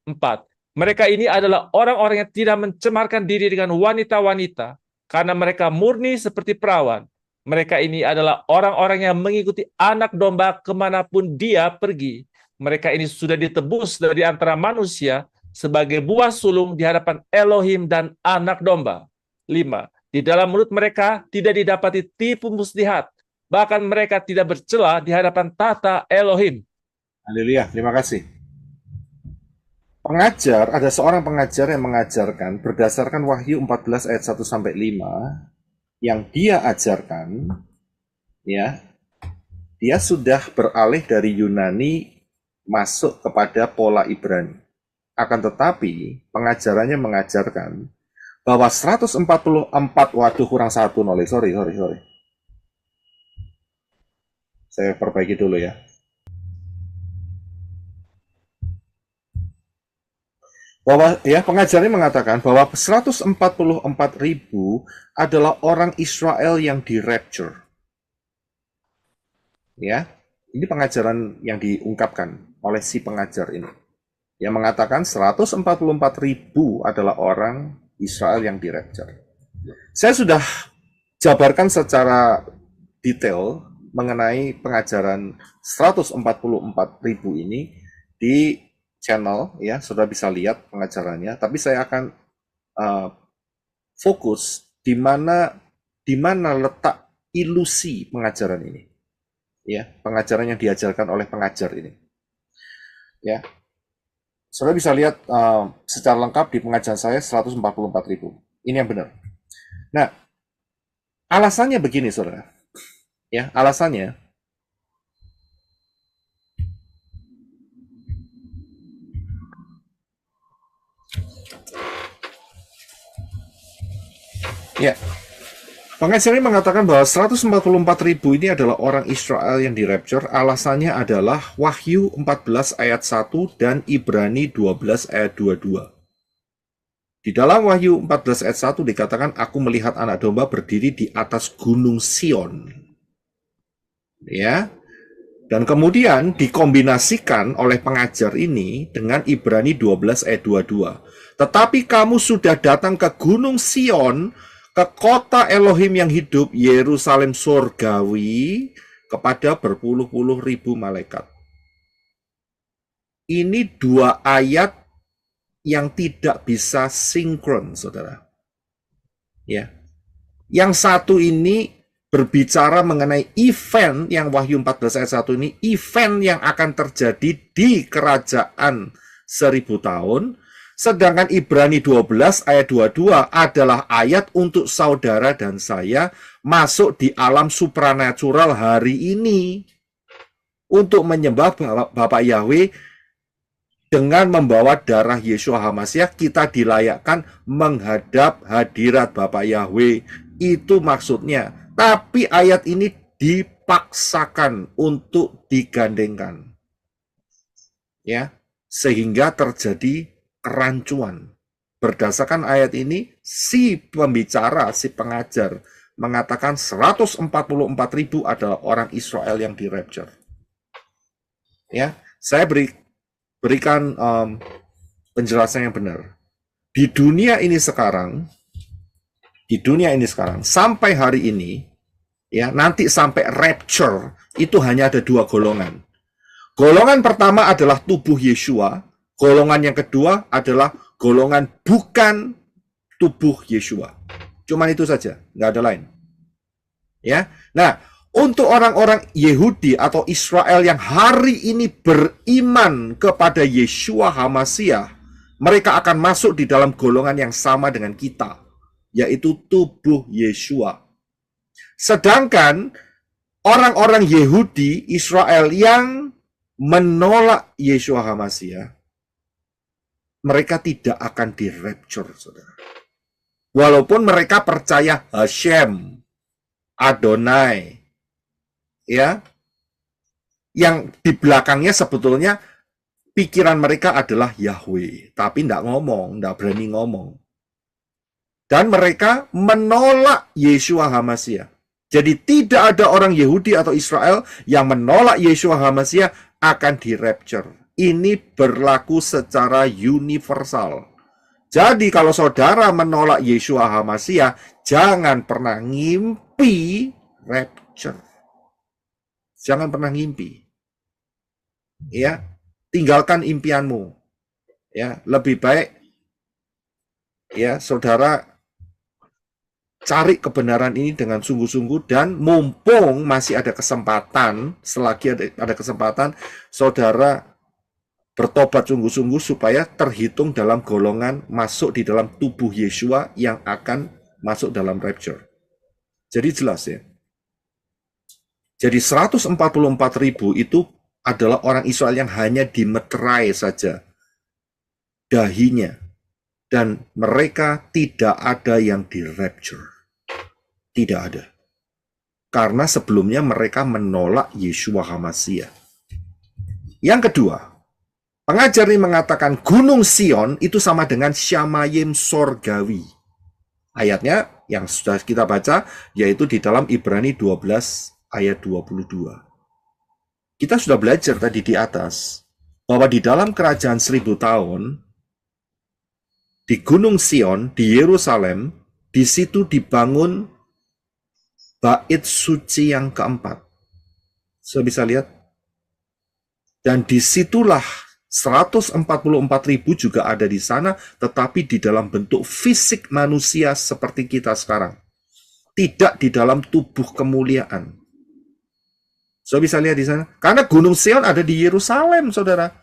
Speaker 2: 4. Mereka ini adalah orang-orang yang tidak mencemarkan diri dengan wanita-wanita, karena mereka murni seperti perawan. Mereka ini adalah orang-orang yang mengikuti anak domba kemanapun dia pergi. Mereka ini sudah ditebus dari antara manusia sebagai buah sulung di hadapan Elohim dan anak domba. 5. Di dalam mulut mereka tidak didapati tipu muslihat, bahkan mereka tidak bercela di hadapan tahta Elohim.
Speaker 1: Haleluya, terima kasih. Pengajar, ada seorang pengajar yang mengajarkan berdasarkan Wahyu 14 ayat 1 sampai 5, yang dia ajarkan, ya, dia sudah beralih dari Yunani masuk kepada pola Ibrani. Akan tetapi pengajarannya mengajarkan bahwa 144, waduh kurang satu nulis, sorry. Saya perbaiki dulu ya. Bahwa ya pengajarnya mengatakan bahwa 144.000 adalah orang Israel yang di-rapture. Ya, ini pengajaran yang diungkapkan oleh si pengajar ini. Yang mengatakan 144.000 adalah orang Israel yang di-rapture. Saya sudah jabarkan secara detail mengenai pengajaran 144.000 ini di channel, ya, sudah bisa lihat pengajarannya. Tapi saya akan fokus di mana letak ilusi pengajaran ini, ya, pengajaran yang diajarkan oleh pengajar ini, ya. Saudara bisa lihat secara lengkap di pengajaran saya 144.000. Ini yang benar. Nah, alasannya begini, saudara. Ya, alasannya ya, pengajar ini mengatakan bahwa 144.000 ini adalah orang Israel yang di-rapture. Alasannya adalah Wahyu 14 ayat 1 dan Ibrani 12 ayat 22. Di dalam Wahyu 14 ayat 1 dikatakan, aku melihat anak domba berdiri di atas gunung Sion. Ya. Dan kemudian dikombinasikan oleh pengajar ini dengan Ibrani 12 ayat 22. Tetapi kamu sudah datang ke gunung Sion, ke kota Elohim yang hidup, Yerusalem surgawi, kepada berpuluh-puluh ribu malaikat. Ini dua ayat yang tidak bisa sinkron, saudara. Ya, yang satu ini berbicara mengenai event yang Wahyu 14 ayat 1 ini, event yang akan terjadi di kerajaan 1000 tahun. Sedangkan Ibrani 12 ayat 22 adalah ayat untuk saudara dan saya masuk di alam supranatural hari ini untuk menyembah Bapak Yahweh dengan membawa darah Yeshua HaMashiach. Kita dilayakkan menghadap hadirat Bapak Yahweh Itu maksudnya. Tapi ayat ini dipaksakan untuk digandengkan. Ya, sehingga terjadi kerancuan. Berdasarkan ayat ini, si pembicara, si pengajar mengatakan 144.000 adalah orang Israel yang di rapture. Ya, saya berikan penjelasan yang benar. Di dunia ini sekarang sampai hari ini, ya, nanti sampai rapture itu hanya ada 2 golongan. Golongan pertama adalah tubuh Yeshua, golongan yang kedua adalah golongan bukan tubuh Yeshua. Cuman itu saja, nggak ada lain. Ya, nah, untuk orang-orang Yahudi atau Israel yang hari ini beriman kepada Yeshua HaMashiach, mereka akan masuk di dalam golongan yang sama dengan kita, yaitu tubuh Yeshua. Sedangkan orang-orang Yahudi Israel yang menolak Yeshua HaMashiach, mereka tidak akan di rapture, saudara. Walaupun mereka percaya Hashem, Adonai, ya, yang di belakangnya sebetulnya pikiran mereka adalah Yahweh, tapi tidak berani ngomong. Dan mereka menolak Yeshua HaMashiach. Jadi tidak ada orang Yahudi atau Israel yang menolak Yeshua HaMashiach akan di rapture. Ini berlaku secara universal. Jadi kalau saudara menolak Yeshua HaMashiach, jangan pernah ngimpi rapture. Jangan pernah ngimpi. Ya, tinggalkan impianmu. Ya, lebih baik ya saudara cari kebenaran ini dengan sungguh-sungguh, dan mumpung masih ada kesempatan, selagi ada kesempatan, saudara bertobat sungguh-sungguh supaya terhitung dalam golongan masuk di dalam tubuh Yeshua yang akan masuk dalam rapture. Jadi jelas ya. Jadi 144.000 itu adalah orang Israel yang hanya dimeterai saja dahinya. Dan mereka tidak ada yang di rapture. Tidak ada. Karena sebelumnya mereka menolak Yeshua HaMashiach. Yang kedua, pengajar ini mengatakan Gunung Sion itu sama dengan Shamayim Sorgawi. Ayatnya yang sudah kita baca, yaitu di dalam Ibrani 12 ayat 22. Kita sudah belajar tadi di atas, bahwa di dalam kerajaan 1000 tahun, di Gunung Sion, di Yerusalem, di situ dibangun bait suci yang keempat. Saya bisa lihat. Dan disitulah 144.000 juga ada di sana, tetapi di dalam bentuk fisik manusia seperti kita sekarang. Tidak di dalam tubuh kemuliaan. Saya bisa lihat di sana. Karena Gunung Sion ada di Yerusalem, saudara.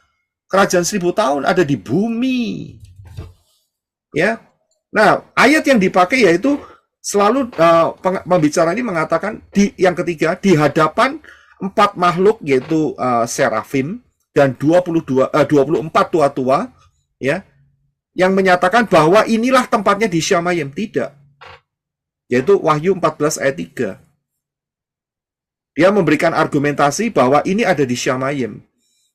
Speaker 1: Kerajaan 1000 tahun ada di bumi. Ya. Nah, ayat yang dipakai yaitu selalu pembicara ini mengatakan yang ketiga, di hadapan 4 makhluk yaitu serafim dan 24 tua-tua, ya, yang menyatakan bahwa inilah tempatnya di Shamayim. Tidak. Yaitu Wahyu 14 ayat 3. Dia memberikan argumentasi bahwa ini ada di Shamayim.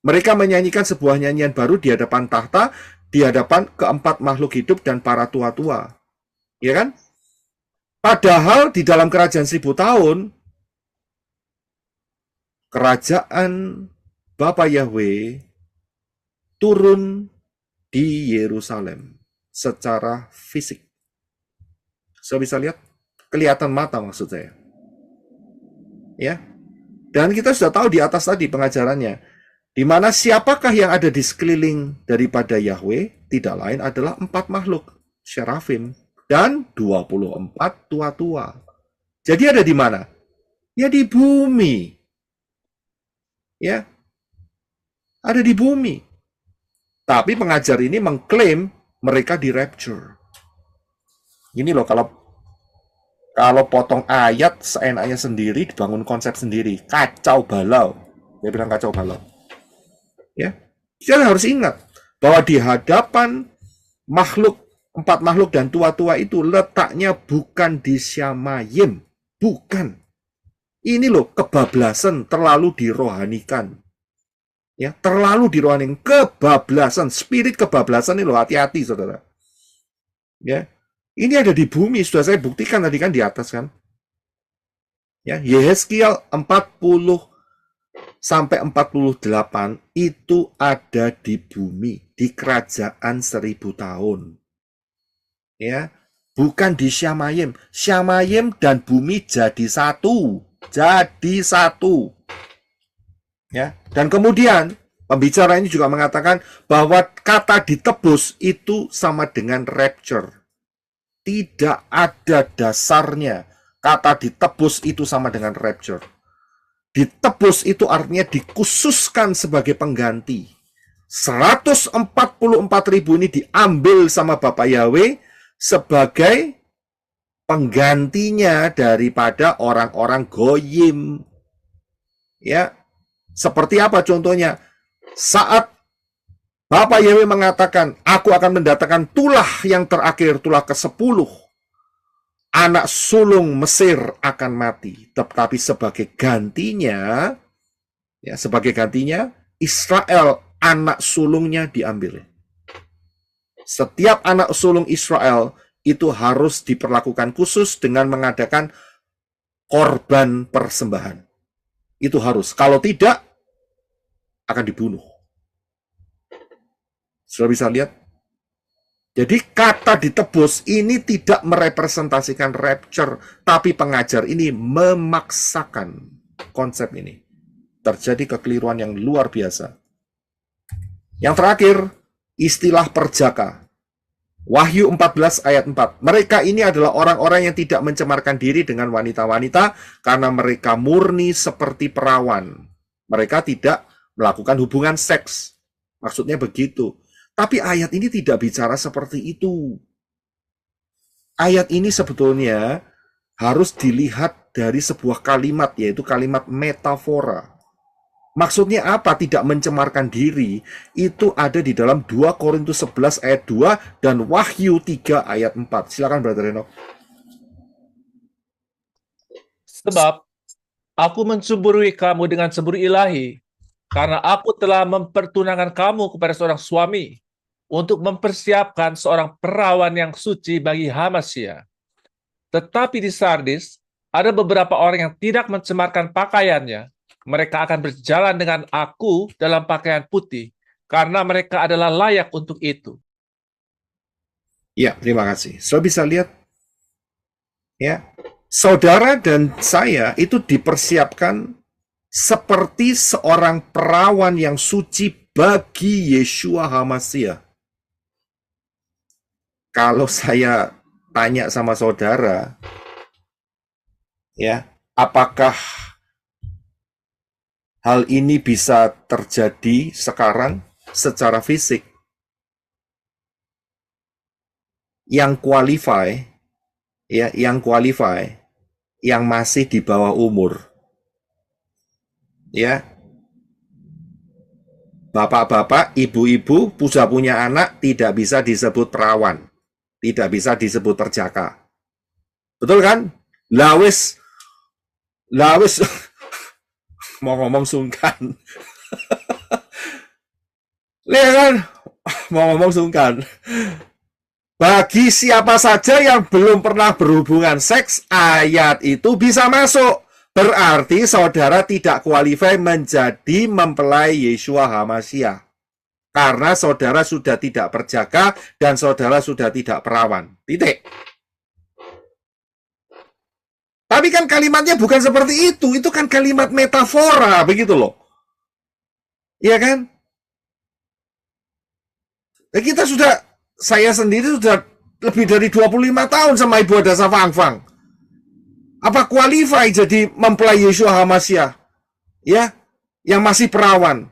Speaker 1: Mereka menyanyikan sebuah nyanyian baru di hadapan tahta, di hadapan keempat makhluk hidup dan para tua-tua. Ya kan? Padahal di dalam kerajaan 1000 tahun, kerajaan Bapa Yahweh turun di Yerusalem secara fisik. Saya bisa lihat, kelihatan mata maksud saya. Ya. Dan kita sudah tahu di atas tadi pengajarannya, di mana siapakah yang ada di sekeliling daripada Yahweh, tidak lain adalah 4 makhluk, serafim, dan 24 tua-tua. Jadi ada di mana? Ya di bumi. Ya. Ada di bumi. Tapi pengajar ini mengklaim mereka di rapture. Ini loh, kalau potong ayat seenaknya sendiri, dibangun konsep sendiri, kacau balau. Dia bilang kacau balau. Ya, kita harus ingat bahwa di hadapan makhluk empat makhluk dan tua-tua itu letaknya bukan di Syamayim. Bukan. Ini loh kebablasan, terlalu dirohanikan. Ya, terlalu dirohanikan, kebablasan, spirit kebablasan ini loh, hati-hati saudara. Ya, ini ada di bumi, sudah saya buktikan tadi kan di atas kan. Ya, Yehezkiel 40 sampai 48 itu ada di bumi, di kerajaan 1000 tahun. Ya, bukan di Syamayim. Syamayim dan bumi jadi satu. Jadi satu. Ya, dan kemudian pembicara ini juga mengatakan bahwa kata ditebus itu sama dengan rapture. Tidak ada dasarnya kata ditebus itu sama dengan rapture. Ditebus itu artinya dikhususkan sebagai pengganti. 144.000 ini diambil sama Bapak Yahweh sebagai penggantinya daripada orang-orang goyim. Ya, seperti apa contohnya? Saat Bapak Yahweh mengatakan, aku akan mendatangkan tulah yang terakhir, tulah ke-10. Anak sulung Mesir akan mati. Tetapi sebagai gantinya, ya, sebagai gantinya, Israel, anak sulungnya diambil. Setiap anak sulung Israel itu harus diperlakukan khusus dengan mengadakan korban persembahan. Itu harus. Kalau tidak, akan dibunuh. Sudah bisa lihat? Jadi kata ditebus ini tidak merepresentasikan rapture, tapi pengajar ini memaksakan konsep ini. Terjadi kekeliruan yang luar biasa. Yang terakhir, istilah perjaka. Wahyu 14 ayat 4. Mereka ini adalah orang-orang yang tidak mencemarkan diri dengan wanita-wanita karena mereka murni seperti perawan. Mereka tidak melakukan hubungan seks. Maksudnya begitu. Tapi ayat ini tidak bicara seperti itu. Ayat ini sebetulnya harus dilihat dari sebuah kalimat, yaitu kalimat metafora. Maksudnya apa? Tidak mencemarkan diri. Itu ada di dalam 2 Korintus 11 ayat 2 dan Wahyu 3 ayat 4. Silakan Brother Enoch.
Speaker 2: Sebab aku menceburui kamu dengan cemburu ilahi, karena aku telah mempertunangkan kamu kepada seorang suami, untuk mempersiapkan seorang perawan yang suci bagi Hamasya. Tetapi di Sardis, ada beberapa orang yang tidak mencemarkan pakaiannya. Mereka akan berjalan dengan aku dalam pakaian putih, karena mereka adalah layak untuk itu.
Speaker 1: Ya, terima kasih. Saudara bisa lihat, ya, saudara dan saya itu dipersiapkan seperti seorang perawan yang suci bagi Yeshua HaMashiach. Kalau saya tanya sama saudara, ya, apakah hal ini bisa terjadi sekarang secara fisik? Yang qualify, ya, yang masih di bawah umur, ya, bapak-bapak, ibu-ibu, sudah punya anak, tidak bisa disebut perawan, tidak bisa disebut perjaka. Betul kan? Lawis mau ngomong sungkan. Lihat kan? Mau ngomong sungkan. Bagi siapa saja yang belum pernah berhubungan seks, ayat itu bisa masuk. Berarti saudara tidak qualify menjadi mempelai Yeshua HaMashiach. Karena saudara sudah tidak perjaka dan saudara sudah tidak perawan. Titik. Tapi kan kalimatnya bukan seperti itu. Itu kan kalimat metafora, begitu loh. Iya kan? Saya sendiri sudah lebih dari 25 tahun sama Ibu Adasa Fang-Fang. Apa qualify jadi mempelai Yeshua HaMashiach? Ya, yang masih perawan.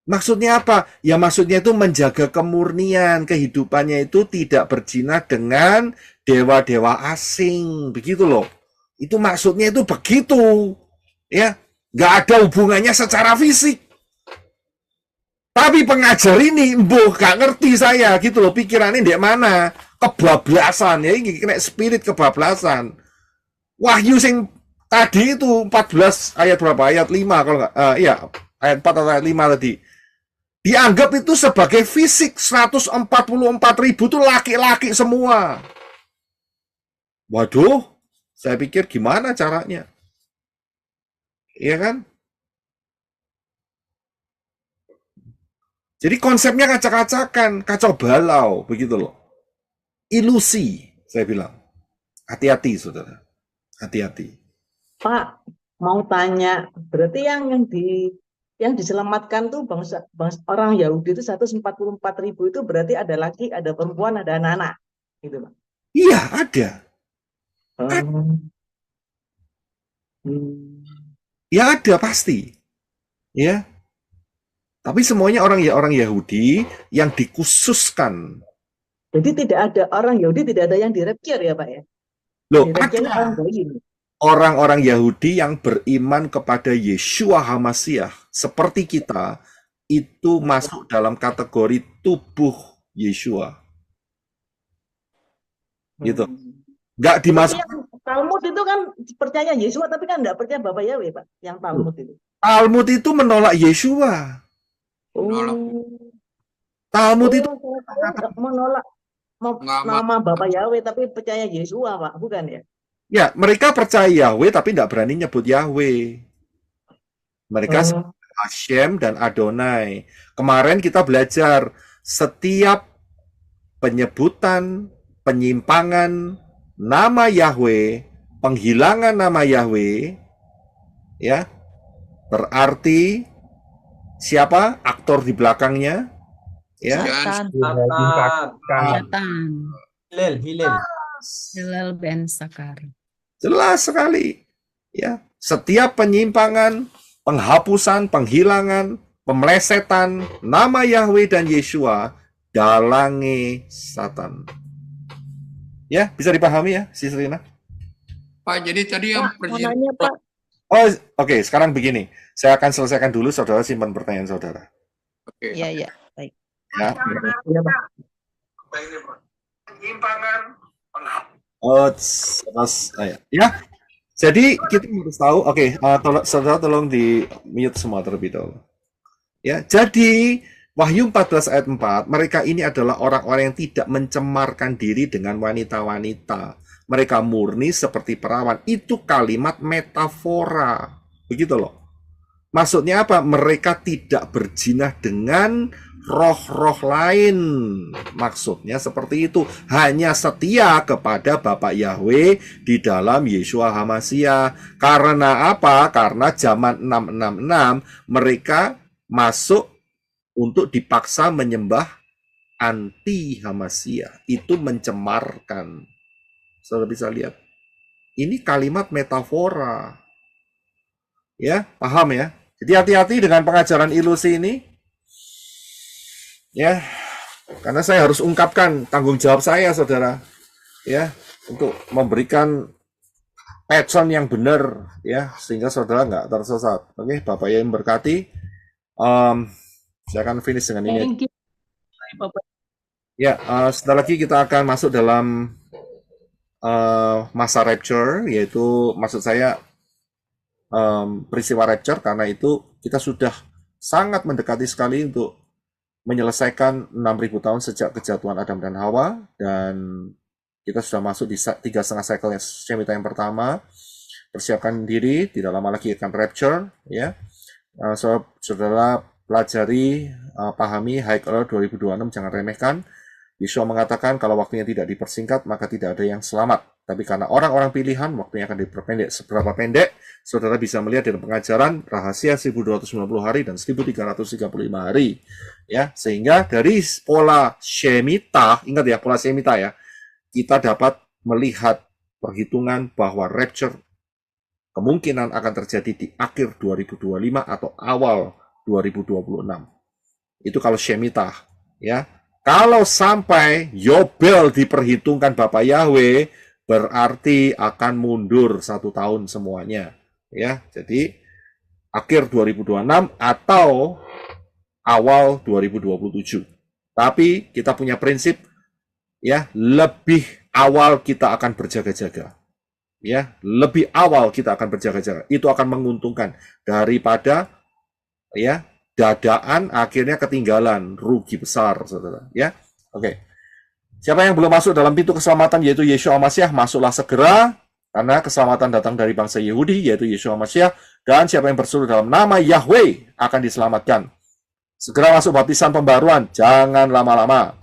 Speaker 1: Maksudnya apa? Ya maksudnya itu menjaga kemurnian, kehidupannya itu tidak berzina dengan dewa-dewa asing, begitu loh. Itu maksudnya itu begitu. Ya, nggak ada hubungannya secara fisik. Tapi pengajar ini, gak ngerti saya gitu loh, pikirannya di mana, kebablasan ya, ini kena spirit kebablasan. Wahyu sing tadi itu 14 ayat berapa? Ayat 5 kalau nggak, iya ayat 4 atau ayat 5 tadi. Dianggap itu sebagai fisik, 144.000 itu laki-laki semua. Waduh, saya pikir gimana caranya? Iya kan? Jadi konsepnya acak-acakan, kacau balau, begitu loh. Ilusi, saya bilang. Hati-hati, saudara. Hati-hati.
Speaker 13: Pak, mau tanya, berarti yang diselamatkan tuh bangsa orang Yahudi itu 144.000 itu berarti ada laki, ada perempuan, ada anak-anak, gitu Pak.
Speaker 1: Iya, ada. Ya ada pasti. Ya. Tapi semuanya orang Yahudi yang dikhususkan.
Speaker 13: Jadi tidak ada orang Yahudi, tidak ada yang direpkir ya Pak ya?
Speaker 1: Loh,
Speaker 13: Direpkir
Speaker 1: ada.
Speaker 13: orang goyim.
Speaker 1: Orang-orang Yahudi yang beriman kepada Yeshua HaMasyiah seperti kita itu masuk dalam kategori tubuh Yeshua. Gitu. Nggak dimasuk.
Speaker 13: Talmud itu kan percaya Yeshua tapi kan nggak percaya Bapak Yahweh Pak, yang Talmud itu.
Speaker 1: Talmud itu menolak Yeshua. Talmud itu
Speaker 13: menolak nama Bapak Yahweh tapi percaya Yeshua Pak, bukan ya?
Speaker 1: Ya, mereka percaya Yahweh tapi tidak berani nyebut Yahweh. Mereka Hashem dan Adonai. Kemarin kita belajar setiap penyebutan, penyimpangan nama Yahweh, penghilangan nama Yahweh, ya, berarti siapa aktor di belakangnya? Ya.
Speaker 9: Hillel ben Zakari.
Speaker 1: Jelas sekali. Ya, setiap penyimpangan, penghapusan, penghilangan, pemelesetan nama Yahweh dan Yeshua dalangi Satan. Ya, bisa dipahami ya, Sister Rina?
Speaker 10: Pak, jadi tadi yang
Speaker 13: Namanya Pak.
Speaker 1: Oh, oke. Sekarang begini. Saya akan selesaikan dulu, saudara simpan pertanyaan saudara.
Speaker 10: Oke.
Speaker 9: Iya, baik.
Speaker 1: Ya.
Speaker 10: Penyimpangan.
Speaker 1: Ya. Jadi kita harus tahu. Oke, saudara tolong di mute semua terlebih dahulu. Ya, jadi Wahyu 14 ayat 4, mereka ini adalah orang-orang yang tidak mencemarkan diri dengan wanita-wanita. Mereka murni seperti perawan. Itu kalimat metafora. Begitu loh. Maksudnya apa? Mereka tidak berzinah dengan roh-roh lain. Maksudnya seperti itu. Hanya setia kepada Bapak Yahweh di dalam Yeshua HaMasyiah. Karena apa? Karena zaman 666 mereka masuk untuk dipaksa menyembah anti HaMasyiah. Itu mencemarkan. Saudara bisa lihat. Ini kalimat metafora. Ya, paham ya? Jadi hati-hati dengan pengajaran ilusi ini. Ya, karena saya harus ungkapkan tanggung jawab saya, saudara. Ya, untuk memberikan patron yang benar, ya, sehingga saudara nggak tersesat. Oke, Bapak yang berkati. Saya akan finish dengan ini.
Speaker 6: Thank you, Bapak.
Speaker 1: Ya, setelah lagi kita akan masuk dalam masa rapture, yaitu maksud saya peristiwa rapture, karena itu kita sudah sangat mendekati sekali untuk menyelesaikan 6.000 tahun sejak kejatuhan Adam dan Hawa, dan kita sudah masuk di 3,5 cycle Shemitah yang pertama. Persiapkan diri, tidak lama lagi akan rapture, ya. Saudara pelajari, pahami Haikal 2026, jangan remehkan. Yeshua mengatakan kalau waktunya tidak dipersingkat, maka tidak ada yang selamat. Tapi karena orang-orang pilihan, waktunya akan diperpendek. Seberapa pendek, saudara bisa melihat dalam pengajaran rahasia 1290 hari dan 1335 hari. Ya, sehingga dari pola Shemitah, ingat ya, pola Shemitah ya, kita dapat melihat perhitungan bahwa rapture kemungkinan akan terjadi di akhir 2025 atau awal 2026. Itu kalau Shemitah, ya. Kalau sampai Yobel diperhitungkan Bapak Yahweh, berarti akan mundur 1 tahun semuanya. Ya, jadi akhir 2026 atau awal 2027. Tapi kita punya prinsip, ya, lebih awal kita akan berjaga-jaga. Ya, lebih awal kita akan berjaga-jaga. Itu akan menguntungkan daripada, ya, dadaan akhirnya ketinggalan, rugi besar, saudara. Ya, oke. Siapa yang belum masuk dalam pintu keselamatan yaitu Yeshua Mashiach, masuklah segera, karena keselamatan datang dari bangsa Yahudi yaitu Yeshua Mashiach, dan siapa yang berseru dalam nama Yahweh akan diselamatkan. Segera masuk baptisan pembaruan, jangan lama-lama.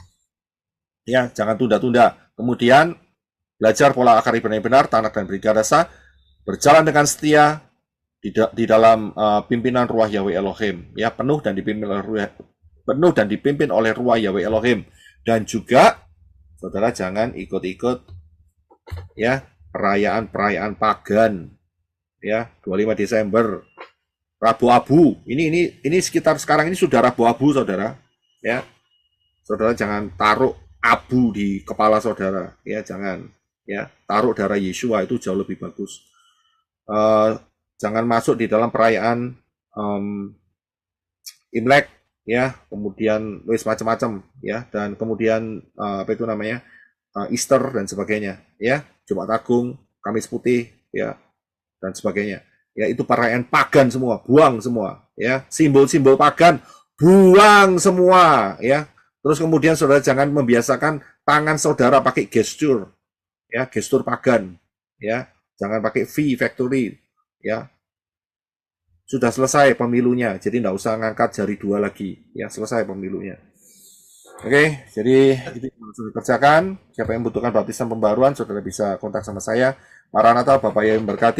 Speaker 1: Ya, jangan tunda-tunda. Kemudian belajar pola akar ibadah yang benar, tanak dan beribadah, berjalan dengan setia di dalam pimpinan ruah Yahweh Elohim, ya, penuh dan dipimpin oleh ruah Yahweh Elohim. Dan juga saudara jangan ikut-ikut, ya, perayaan pagan, ya, 25 Desember, Rabu Abu. Ini sekitar sekarang ini sudah Rabu Abu, saudara, ya. Saudara jangan taruh abu di kepala saudara, ya, jangan. Ya, taruh darah Yeshua, itu jauh lebih bagus. Jangan masuk di dalam perayaan Imlek, ya, kemudian wis macam-macam, ya, dan kemudian apa itu namanya, Easter dan sebagainya, ya, Jumat Agung, Kamis Putih, ya, dan sebagainya. Ya, itu perayaan pagan semua, buang semua, ya, simbol-simbol pagan, buang semua, ya. Terus kemudian saudara jangan membiasakan tangan saudara pakai gestur. Ya, gestur pagan, ya, jangan pakai V factory, ya. Sudah selesai pemilunya, jadi nggak usah ngangkat jari 2 lagi, ya, selesai pemilunya. Oke, jadi itu yang harus dikerjakan. Siapa yang membutuhkan baptisan pembaruan, saudara bisa kontak sama saya. Maranatha, Bapak yang memberkati.